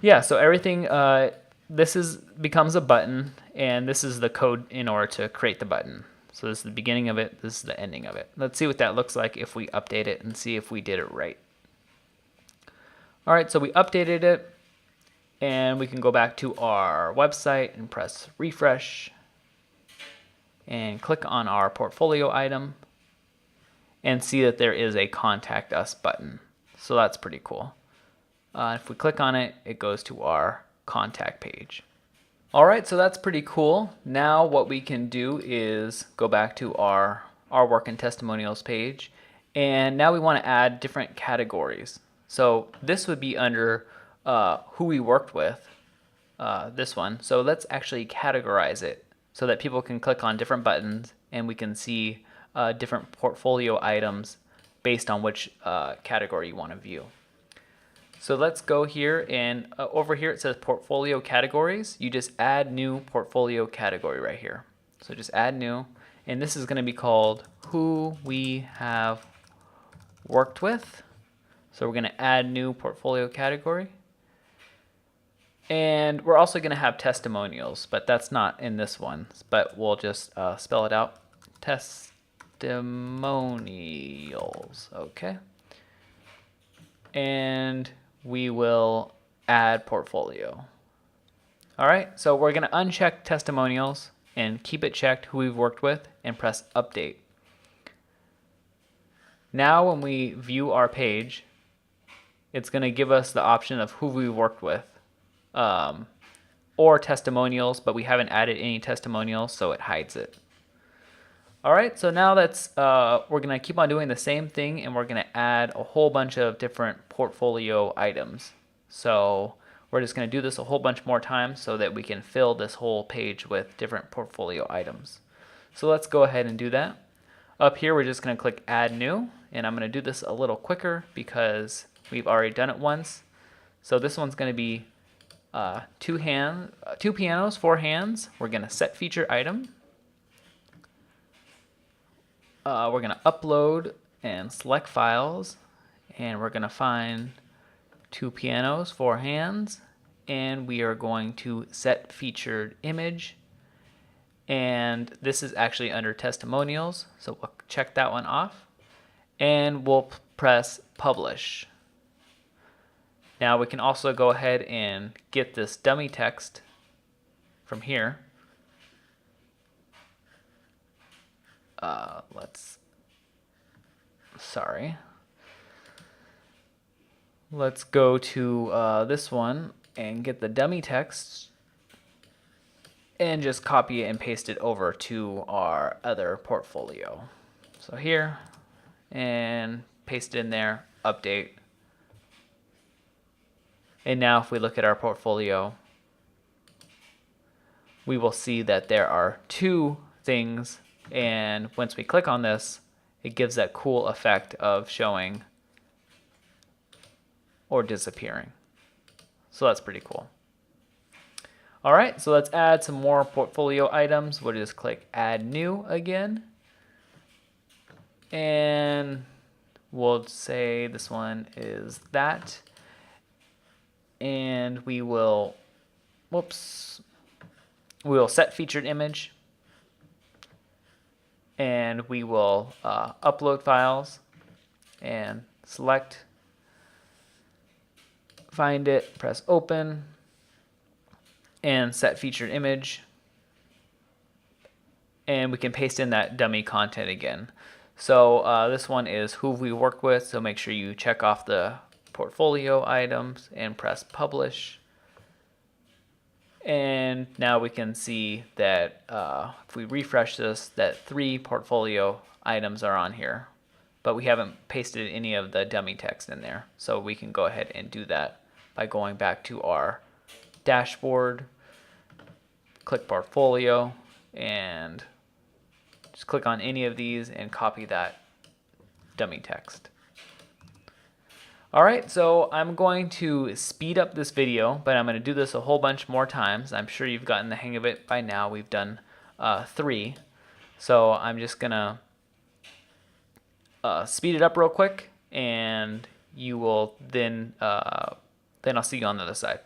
yeah, so everything, becomes a button, and this is the code in order to create the button. So this is the beginning of it, this is the ending of it. Let's see what that looks like if we update it and see if we did it right. All right, so we updated it, and we can go back to our website and press refresh and click on our portfolio item and see that there is a contact us button. So that's pretty cool. If we click on it, it goes to our contact page. All right, so that's pretty cool. Now what we can do is go back to our work and testimonials page, and now we want to add different categories. So this would be under who we worked with, this one. So let's actually categorize it so that people can click on different buttons and we can see different portfolio items based on which category you want to view. So let's go here, and over here it says portfolio categories. You just add new portfolio category right here. So just add new, and this is going to be called Who We Have Worked With. So we're going to add new portfolio category. And we're also going to have testimonials, but that's not in this one. But we'll just spell it out. Testimonials. Okay. And we will add portfolio. All right. So we're going to uncheck testimonials and keep it checked who we've worked with and press update. Now when we view our page, it's going to give us the option of who we worked with. Or testimonials, but we haven't added any testimonials, so it hides it. All right, so now that's we're gonna keep on doing the same thing, and we're gonna add a whole bunch of different portfolio items. So we're just gonna do this a whole bunch more times so that we can fill this whole page with different portfolio items. So let's go ahead and do that. Up here, we're just gonna click Add New, and I'm gonna do this a little quicker because we've already done it once. So this one's gonna be two pianos, 4 hands. We're gonna set feature item. We're gonna upload and select files, and we're gonna find 2 pianos, 4 hands, and we are going to set featured image. And this is actually under testimonials, so we'll check that one off, and we'll press publish. Now we can also go ahead and get this dummy text from here. Let's go to this one and get the dummy text and just copy it and paste it over to our other portfolio. So here, and paste it in there, update. And now if we look at our portfolio, we will see that there are 2 things, and once we click on this, it gives that cool effect of showing or disappearing. So that's pretty cool. All right, so let's add some more portfolio items. We'll just click Add New again. And we'll say this one is that. And we will, we'll set featured image. And we will upload files and select, find it, press open, and set featured image. And we can paste in that dummy content again. So this one is who we work with, so make sure you check off the portfolio items and press publish. And now we can see that if we refresh this, that 3 portfolio items are on here, but we haven't pasted any of the dummy text in there. So we can go ahead and do that by going back to our dashboard, click portfolio, and just click on any of these and copy that dummy text. All right, so I'm going to speed up this video, but I'm going to do this a whole bunch more times. I'm sure you've gotten the hang of it by now. We've done 3. So I'm just going to speed it up real quick, and you will then I'll see you on the other side.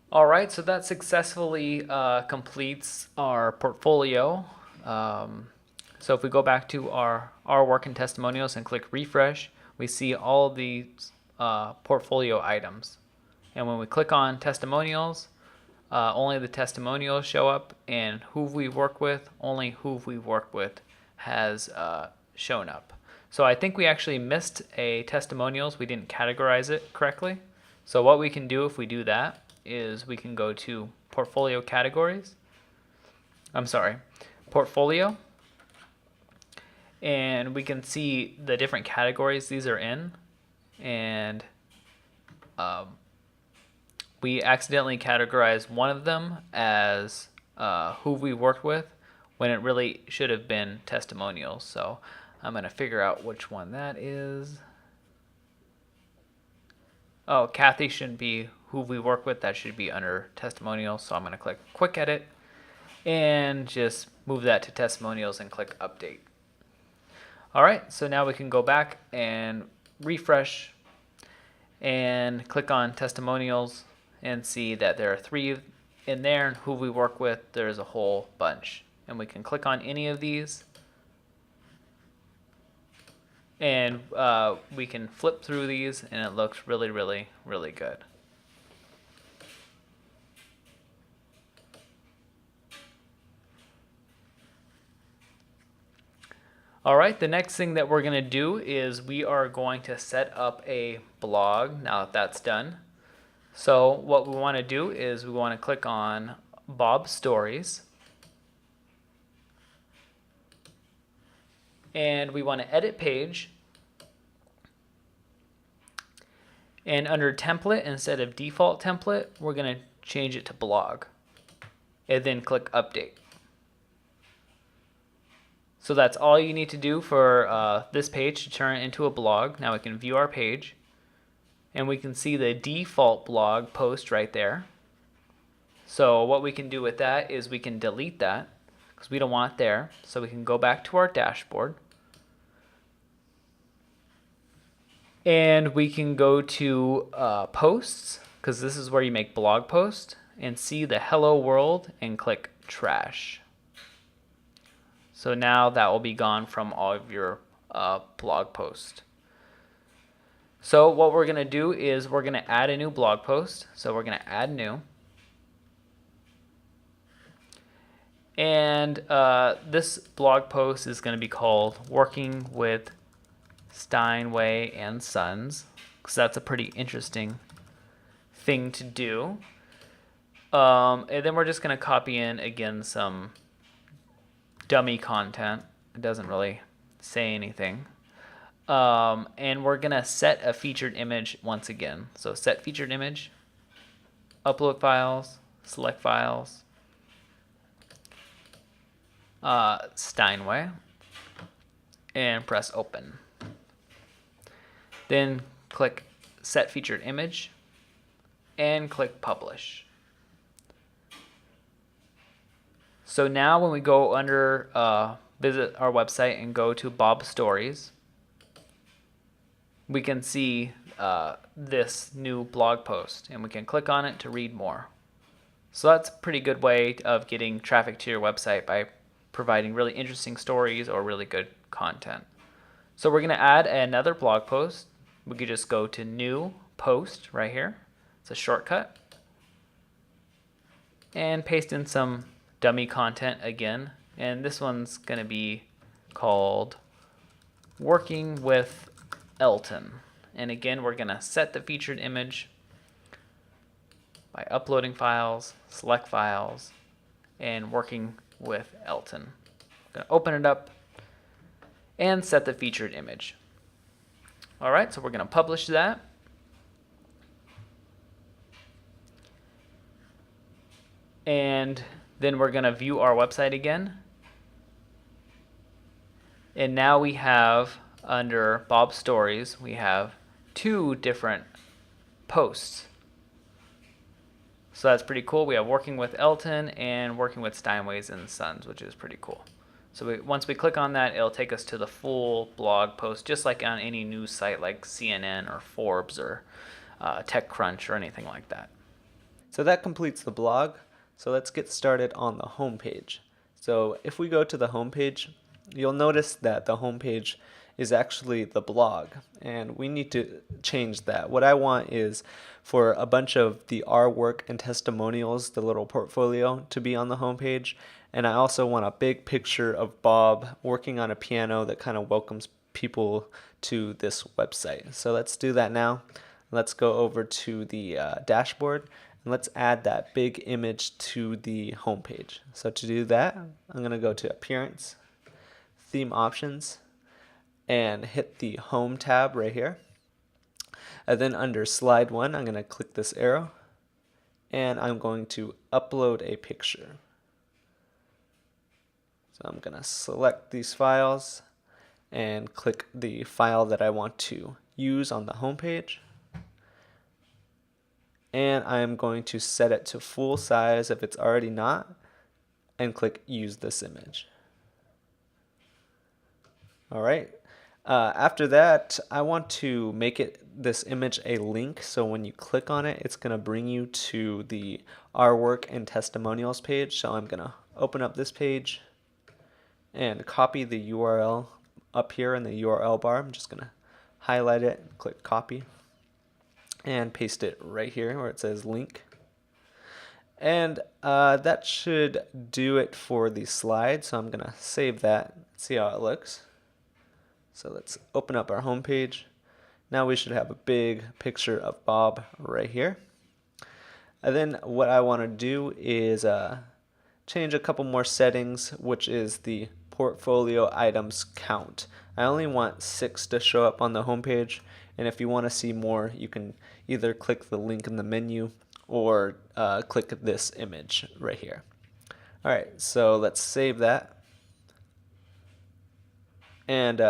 All right, so that successfully completes our portfolio. So if we go back to our work and testimonials and click refresh, we see all the portfolio items. And when we click on testimonials, only the testimonials show up, and who we work with, only who we work with has shown up. So I think we actually missed a testimonials. We didn't categorize it correctly. So what we can do if we do that is we can go to portfolio categories. Portfolio. And we can see the different categories these are in. And we accidentally categorized one of them as who we worked with when it really should have been testimonials. So I'm going to figure out which one that is. Oh, Kathy shouldn't be who we work with. That should be under testimonials. So I'm going to click quick edit and just move that to testimonials and click update. All right, so now we can go back and refresh and click on testimonials and see that there are 3 in there, and who we work with, there's a whole bunch. And we can click on any of these and we can flip through these and it looks really, really, really good. All right, the next thing that we're going to do is we are going to set up a blog now that that's done. So what we want to do is we want to click on Bob Stories. And we want to edit page. And under template, instead of default template, we're going to change it to blog. And then click update. So that's all you need to do for this page to turn it into a blog. Now we can view our page and we can see the default blog post right there. So what we can do with that is we can delete that because we don't want it there. So we can go back to our dashboard and we can go to posts, because this is where you make blog posts, and see the hello world and click trash. So now that will be gone from all of your blog posts. So what we're going to do is we're going to add a new blog post. So we're going to add new. And this blog post is going to be called Working with Steinway and Sons, because that's a pretty interesting thing to do. And then we're just going to copy in again some dummy content. It doesn't really say anything. And we're going to set a featured image once again. So set featured image, upload files, select files, Steinway, and press open. Then click set featured image and click publish. So now when we go under visit our website and go to Bob Stories, we can see this new blog post and we can click on it to read more. So that's a pretty good way of getting traffic to your website by providing really interesting stories or really good content. So we're going to add another blog post. We could just go to new post right here. It's a shortcut. And paste in some dummy content again. And this one's going to be called Working with Elton. And again, we're going to set the featured image by uploading files, select files, and working with Elton. I'm going to open it up and set the featured image. All right, so we're going to publish that. And then we're going to view our website again. And now we have, under Bob Stories, we have 2 different posts. So that's pretty cool. We have Working with Elton and Working with Steinways and Sons, which is pretty cool. So once we click on that, it'll take us to the full blog post, just like on any news site like CNN or Forbes or TechCrunch or anything like that. So that completes the blog. So let's get started on the home page. So if we go to the home page, you'll notice that the home page is actually the blog, and we need to change that. What I want is for a bunch of the our work and testimonials, the little portfolio, to be on the home page, and I also want a big picture of Bob working on a piano that kind of welcomes people to this website. So let's do that now. Let's go over to the dashboard and let's add that big image to the home page. So to do that, I'm going to go to Appearance, Theme Options, and hit the Home tab right here. And then under Slide 1, I'm going to click this arrow, and I'm going to upload a picture. So I'm going to select these files and click the file that I want to use on the home page. and I'm going to set it to full size if it's already not, and click use this image. All right. After that, I want to make this image a link, so when you click on it, it's going to bring you to the Our Work and Testimonials page. So I'm going to open up this page and copy the URL up here in the URL bar. I'm just going to highlight it, click copy, and paste it right here where it says link. And that should do it for the slide. So I'm going to save that, see how it looks. So let's open up our home page. Now we should have a big picture of Bob right here. And then what I want to do is change a couple more settings, which is the portfolio items count. I only want 6 to show up on the home page, and if you want to see more, you can either click the link in the menu or click this image right here. All right, so let's save that. And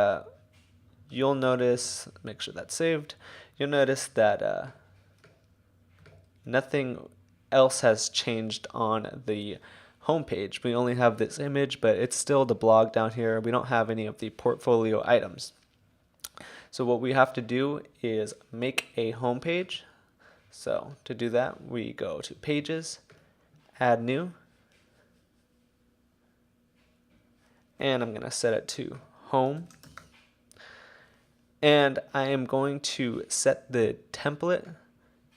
you'll notice, make sure that's saved, you'll notice that nothing else has changed on the home page. We only have this image, but it's still the blog down here. We don't have any of the portfolio items. So what we have to do is make a home page. So to do that, we go to Pages, Add New, and I'm going to set it to Home. And I am going to set the template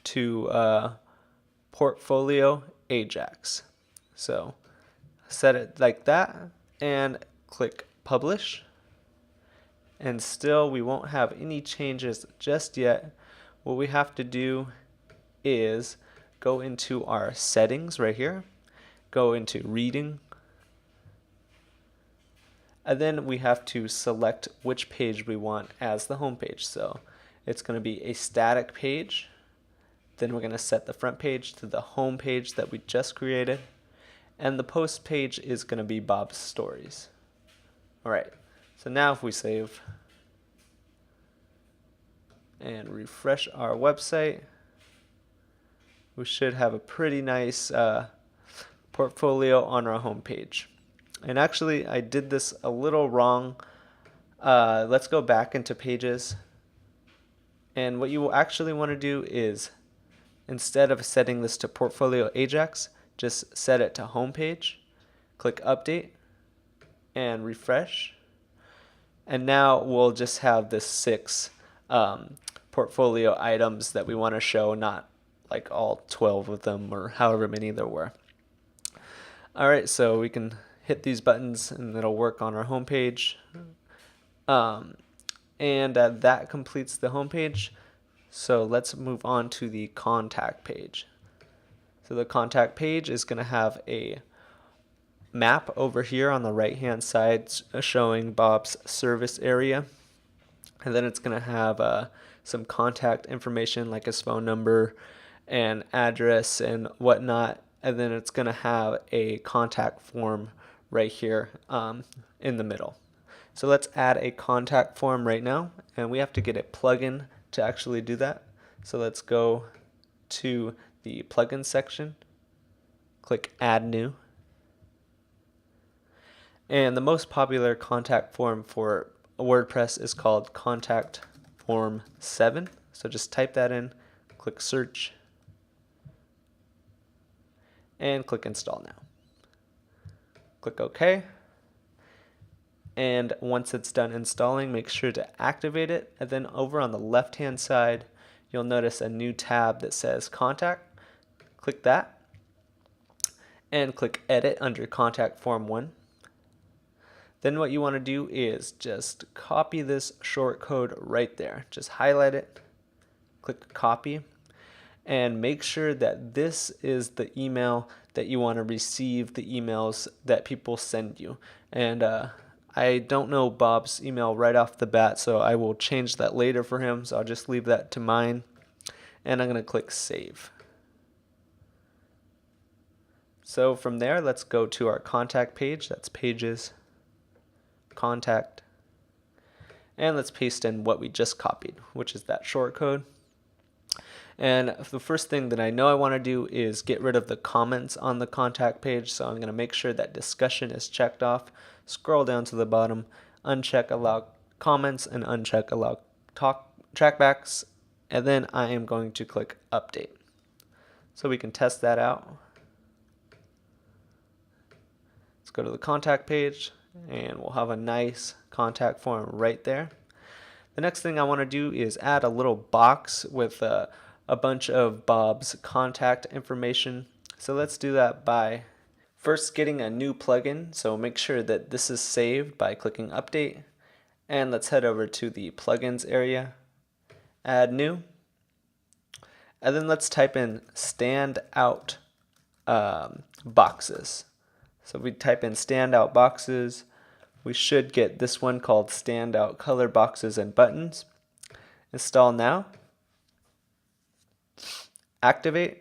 to Portfolio Ajax. So set it like that and click Publish. And still we won't have any changes just yet. What we have to do is go into our settings right here, go into Reading, and then we have to select which page we want as the home page. So it's going to be a static page. Then we're going to set the front page to the home page that we just created. And the post page is going to be Bob's Stories. All right, so now if we save and refresh our website, we should have a pretty nice portfolio on our home page. And actually, I did this a little wrong. Let's go back into Pages. And what you will actually want to do is, instead of setting this to Portfolio Ajax, just set it to Home Page. Click Update and refresh. And now we'll just have this 6 portfolio items that we want to show, not like all 12 of them or however many there were. All right, so we can hit these buttons and it'll work on our home page. And that completes the home page. So let's move on to the contact page. So the contact page is going to have a map over here on the right hand side showing Bob's service area. And then it's going to have some contact information like his phone number and address and whatnot. And then it's going to have a contact form right here in the middle. So let's add a contact form right now, and we have to get a plugin to actually do that. So let's go to the plugin section, click Add New, and the most popular contact form for WordPress is called Contact Form 7. So just type that in, click Search, and click Install Now. Click OK. And once it's done installing, make sure to activate it. And then over on the left-hand side, you'll notice a new tab that says Contact. Click that. And click Edit under Contact Form 1. Then what you want to do is just copy this short code right there. Just highlight it, click Copy, and make sure that this is the email that you want to receive the emails that people send you. And I don't know Bob's email right off the bat, so I will change that later for him. So I'll just leave that to mine. And I'm going to click Save. So from there, let's go to our contact page. That's Pages, Contact. And let's paste in what we just copied, which is that short code. And the first thing that I know I want to do is get rid of the comments on the contact page. So I'm going to make sure that discussion is checked off. Scroll down to the bottom, uncheck allow comments and uncheck allow trackbacks. And then I am going to click update. So we can test that out. Let's go to the contact page and we'll have a nice contact form right there. The next thing I want to do is add a little box with a bunch of Bob's contact information. So let's do that by first getting a new plugin. So make sure that this is saved by clicking update. And let's head over to the plugins area, add new. And then let's type in standout boxes. So if we type in standout boxes, we should get this one called standout color boxes and buttons. Install now. Activate.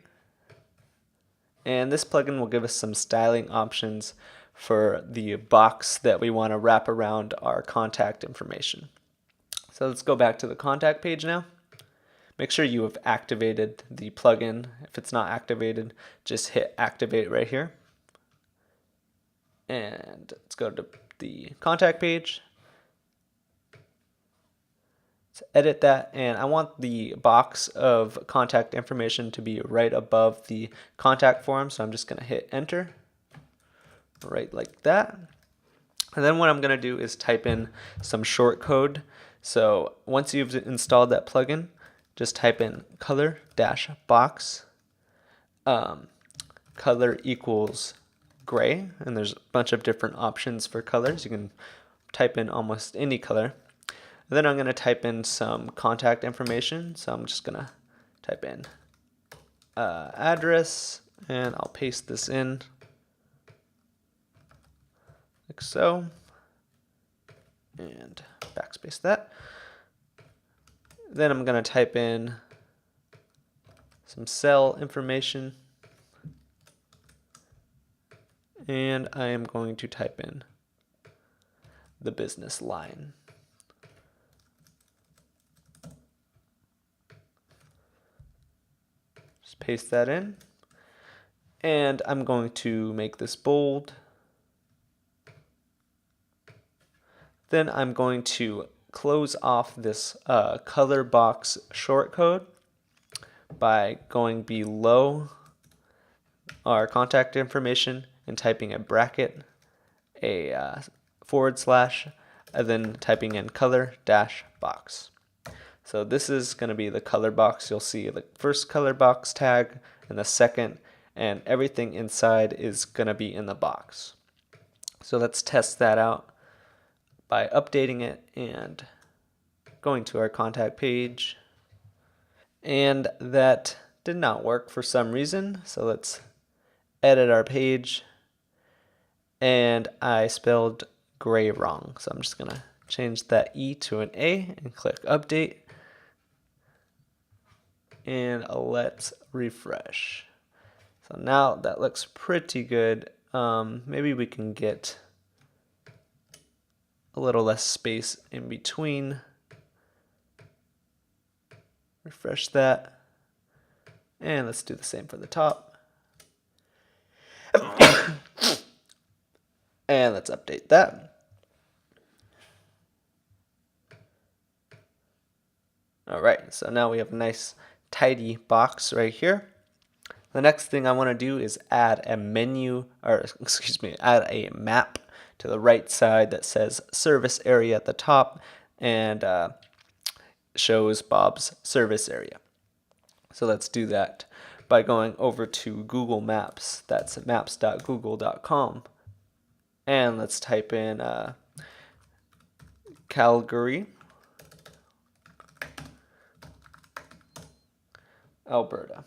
And this plugin will give us some styling options for the box that we want to wrap around our contact information. So let's go back to the contact page now. Make sure you have activated the plugin. If it's not activated, just hit activate right here. And let's go to the contact page. Let's edit that, and I want the box of contact information to be right above the contact form, so I'm just going to hit enter, right like that. And then what I'm going to do is type in some short code. So once you've installed that plugin, just type in color-box, color equals gray, and there's a bunch of different options for colors. You can type in almost any color. And then I'm going to type in some contact information. So I'm just going to type in address, and I'll paste this in like so, and backspace that. Then I'm going to type in some cell information, and I am going to type in the business line. Just paste that in, and I'm going to make this bold. Then I'm going to close off this color box shortcode by going below our contact information and typing a bracket, a forward slash, and then typing in color-box. So this is going to be the color box. You'll see the first color box tag and the second, and everything inside is going to be in the box. So let's test that out by updating it and going to our contact page. And that did not work for some reason. So let's edit our page. And I spelled gray wrong. So I'm just going to change that E to an A and click update. And let's refresh. So now that looks pretty good. Maybe we can get a little less space in between. Refresh that. And let's do the same for the top. And let's update that. All right, so now we have a nice tidy box right here. The next thing I want to do is add a menu, or excuse me, add a map to the right side that says service area at the top and shows Bob's service area. So let's do that by going over to Google Maps. That's maps.google.com. And let's type in Calgary, Alberta.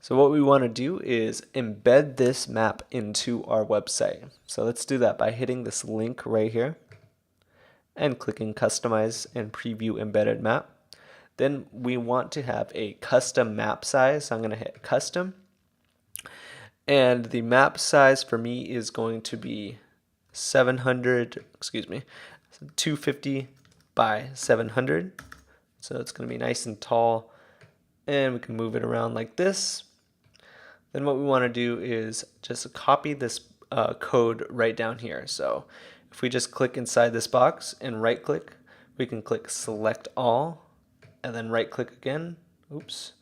So what we want to do is embed this map into our website. So let's do that by hitting this link right here. and clicking Customize and Preview Embedded Map. Then we want to have a custom map size. So I'm going to hit Custom. And the map size for me is going to be 250 by 700. So it's going to be nice and tall. And we can move it around like this. Then what we want to do is just copy this code right down here. So if we just click inside this box and right click, we can click Select All and then right click again. Oops.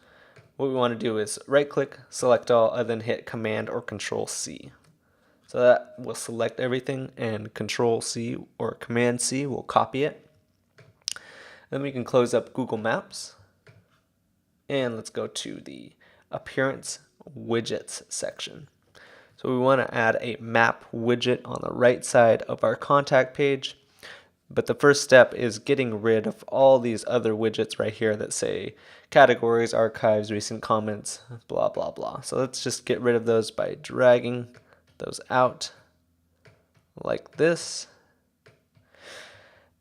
What we want to do is right click, select all, and then hit Command or Control C. So that will select everything, and Control C or Command C will copy it. Then we can close up Google Maps. And let's go to the Appearance Widgets section. So we want to add a map widget on the right side of our contact page. But the first step is getting rid of all these other widgets right here that say categories, archives, recent comments, blah, blah, blah. So let's just get rid of those by dragging those out like this.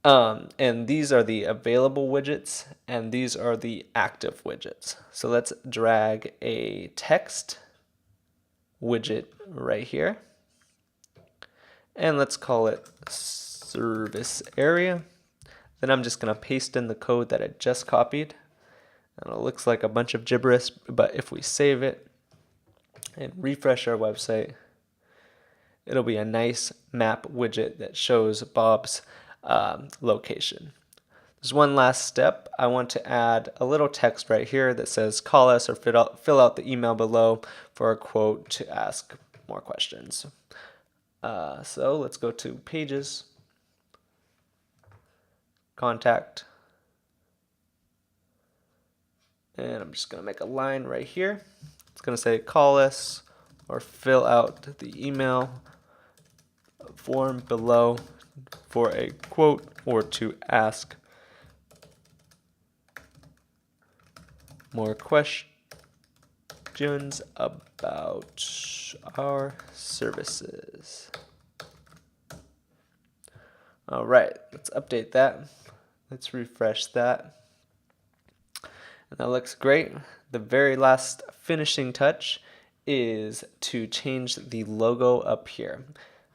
And these are the available widgets, and these are the active widgets. So let's drag a text widget right here. And let's call it Service Area. Then I'm just going to paste in the code that I just copied. And it looks like a bunch of gibberish, but if we save it and refresh our website, it'll be a nice map widget that shows Bob's location. There's one last step. I want to add a little text right here that says call us or fill out the email below for a quote to ask more questions. So let's go to Pages, Contact, and I'm just going to make a line right here. It's going to say call us or fill out the email form below for a quote or to ask more questions about our services. All right, let's update that. Let's refresh that. And that looks great. The very last finishing touch is to change the logo up here.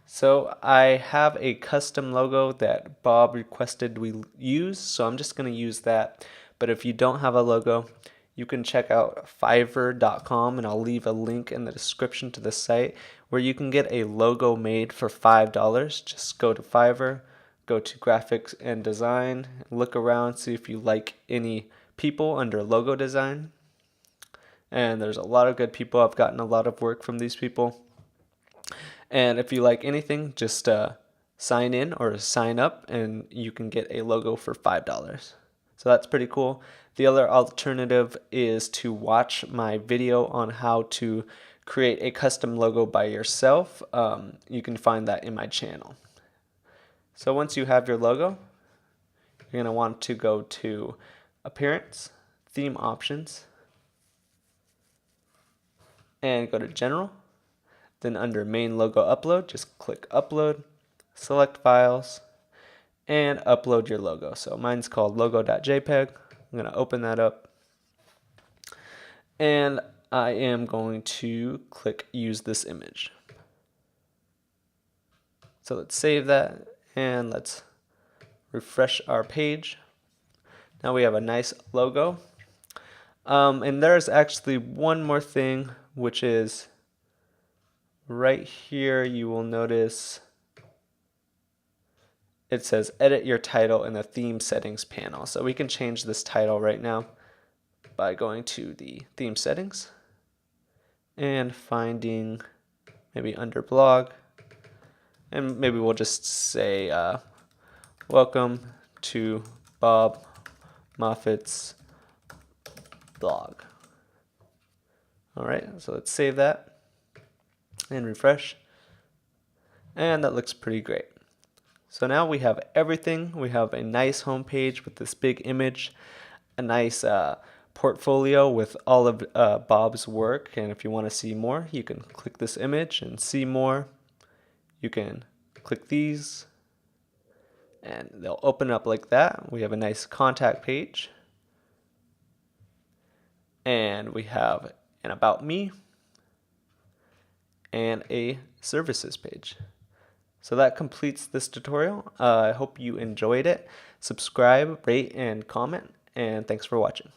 So I have a custom logo that Bob requested we use, so I'm just going to use that. But if you don't have a logo, you can check out Fiverr.com, and I'll leave a link in the description to the site where you can get a logo made for $5. Just go to Fiverr, go to Graphics and Design, look around, see if you like any people under logo design. And there's a lot of good people. I've gotten a lot of work from these people. And if you like anything, just sign in or sign up and you can get a logo for $5. So that's pretty cool. The other alternative is to watch my video on how to create a custom logo by yourself. You can find that in my channel. So once you have your logo, you're going to want to go to Appearance, Theme Options, and go to General. Then under Main Logo Upload, just click Upload, select Files, and upload your logo. So mine's called logo.jpg. I'm going to open that up. And I am going to click Use this image. So let's save that and let's refresh our page. Now we have a nice logo. And there's actually one more thing, which is right here you will notice it says edit your title in the theme settings panel. So we can change this title right now by going to the theme settings and finding maybe under blog, and maybe we'll just say welcome to Bob Moffat's blog. All right, so let's save that and refresh, and that looks pretty great. So now we have everything. We have a nice home page with this big image, a nice portfolio with all of Bob's work, and if you want to see more, you can click this image and see more. You can click these And they'll open up like that. We have a nice contact page. And we have an About Me and a services page. So that completes this tutorial. I hope you enjoyed it. Subscribe, rate, and comment, and thanks for watching.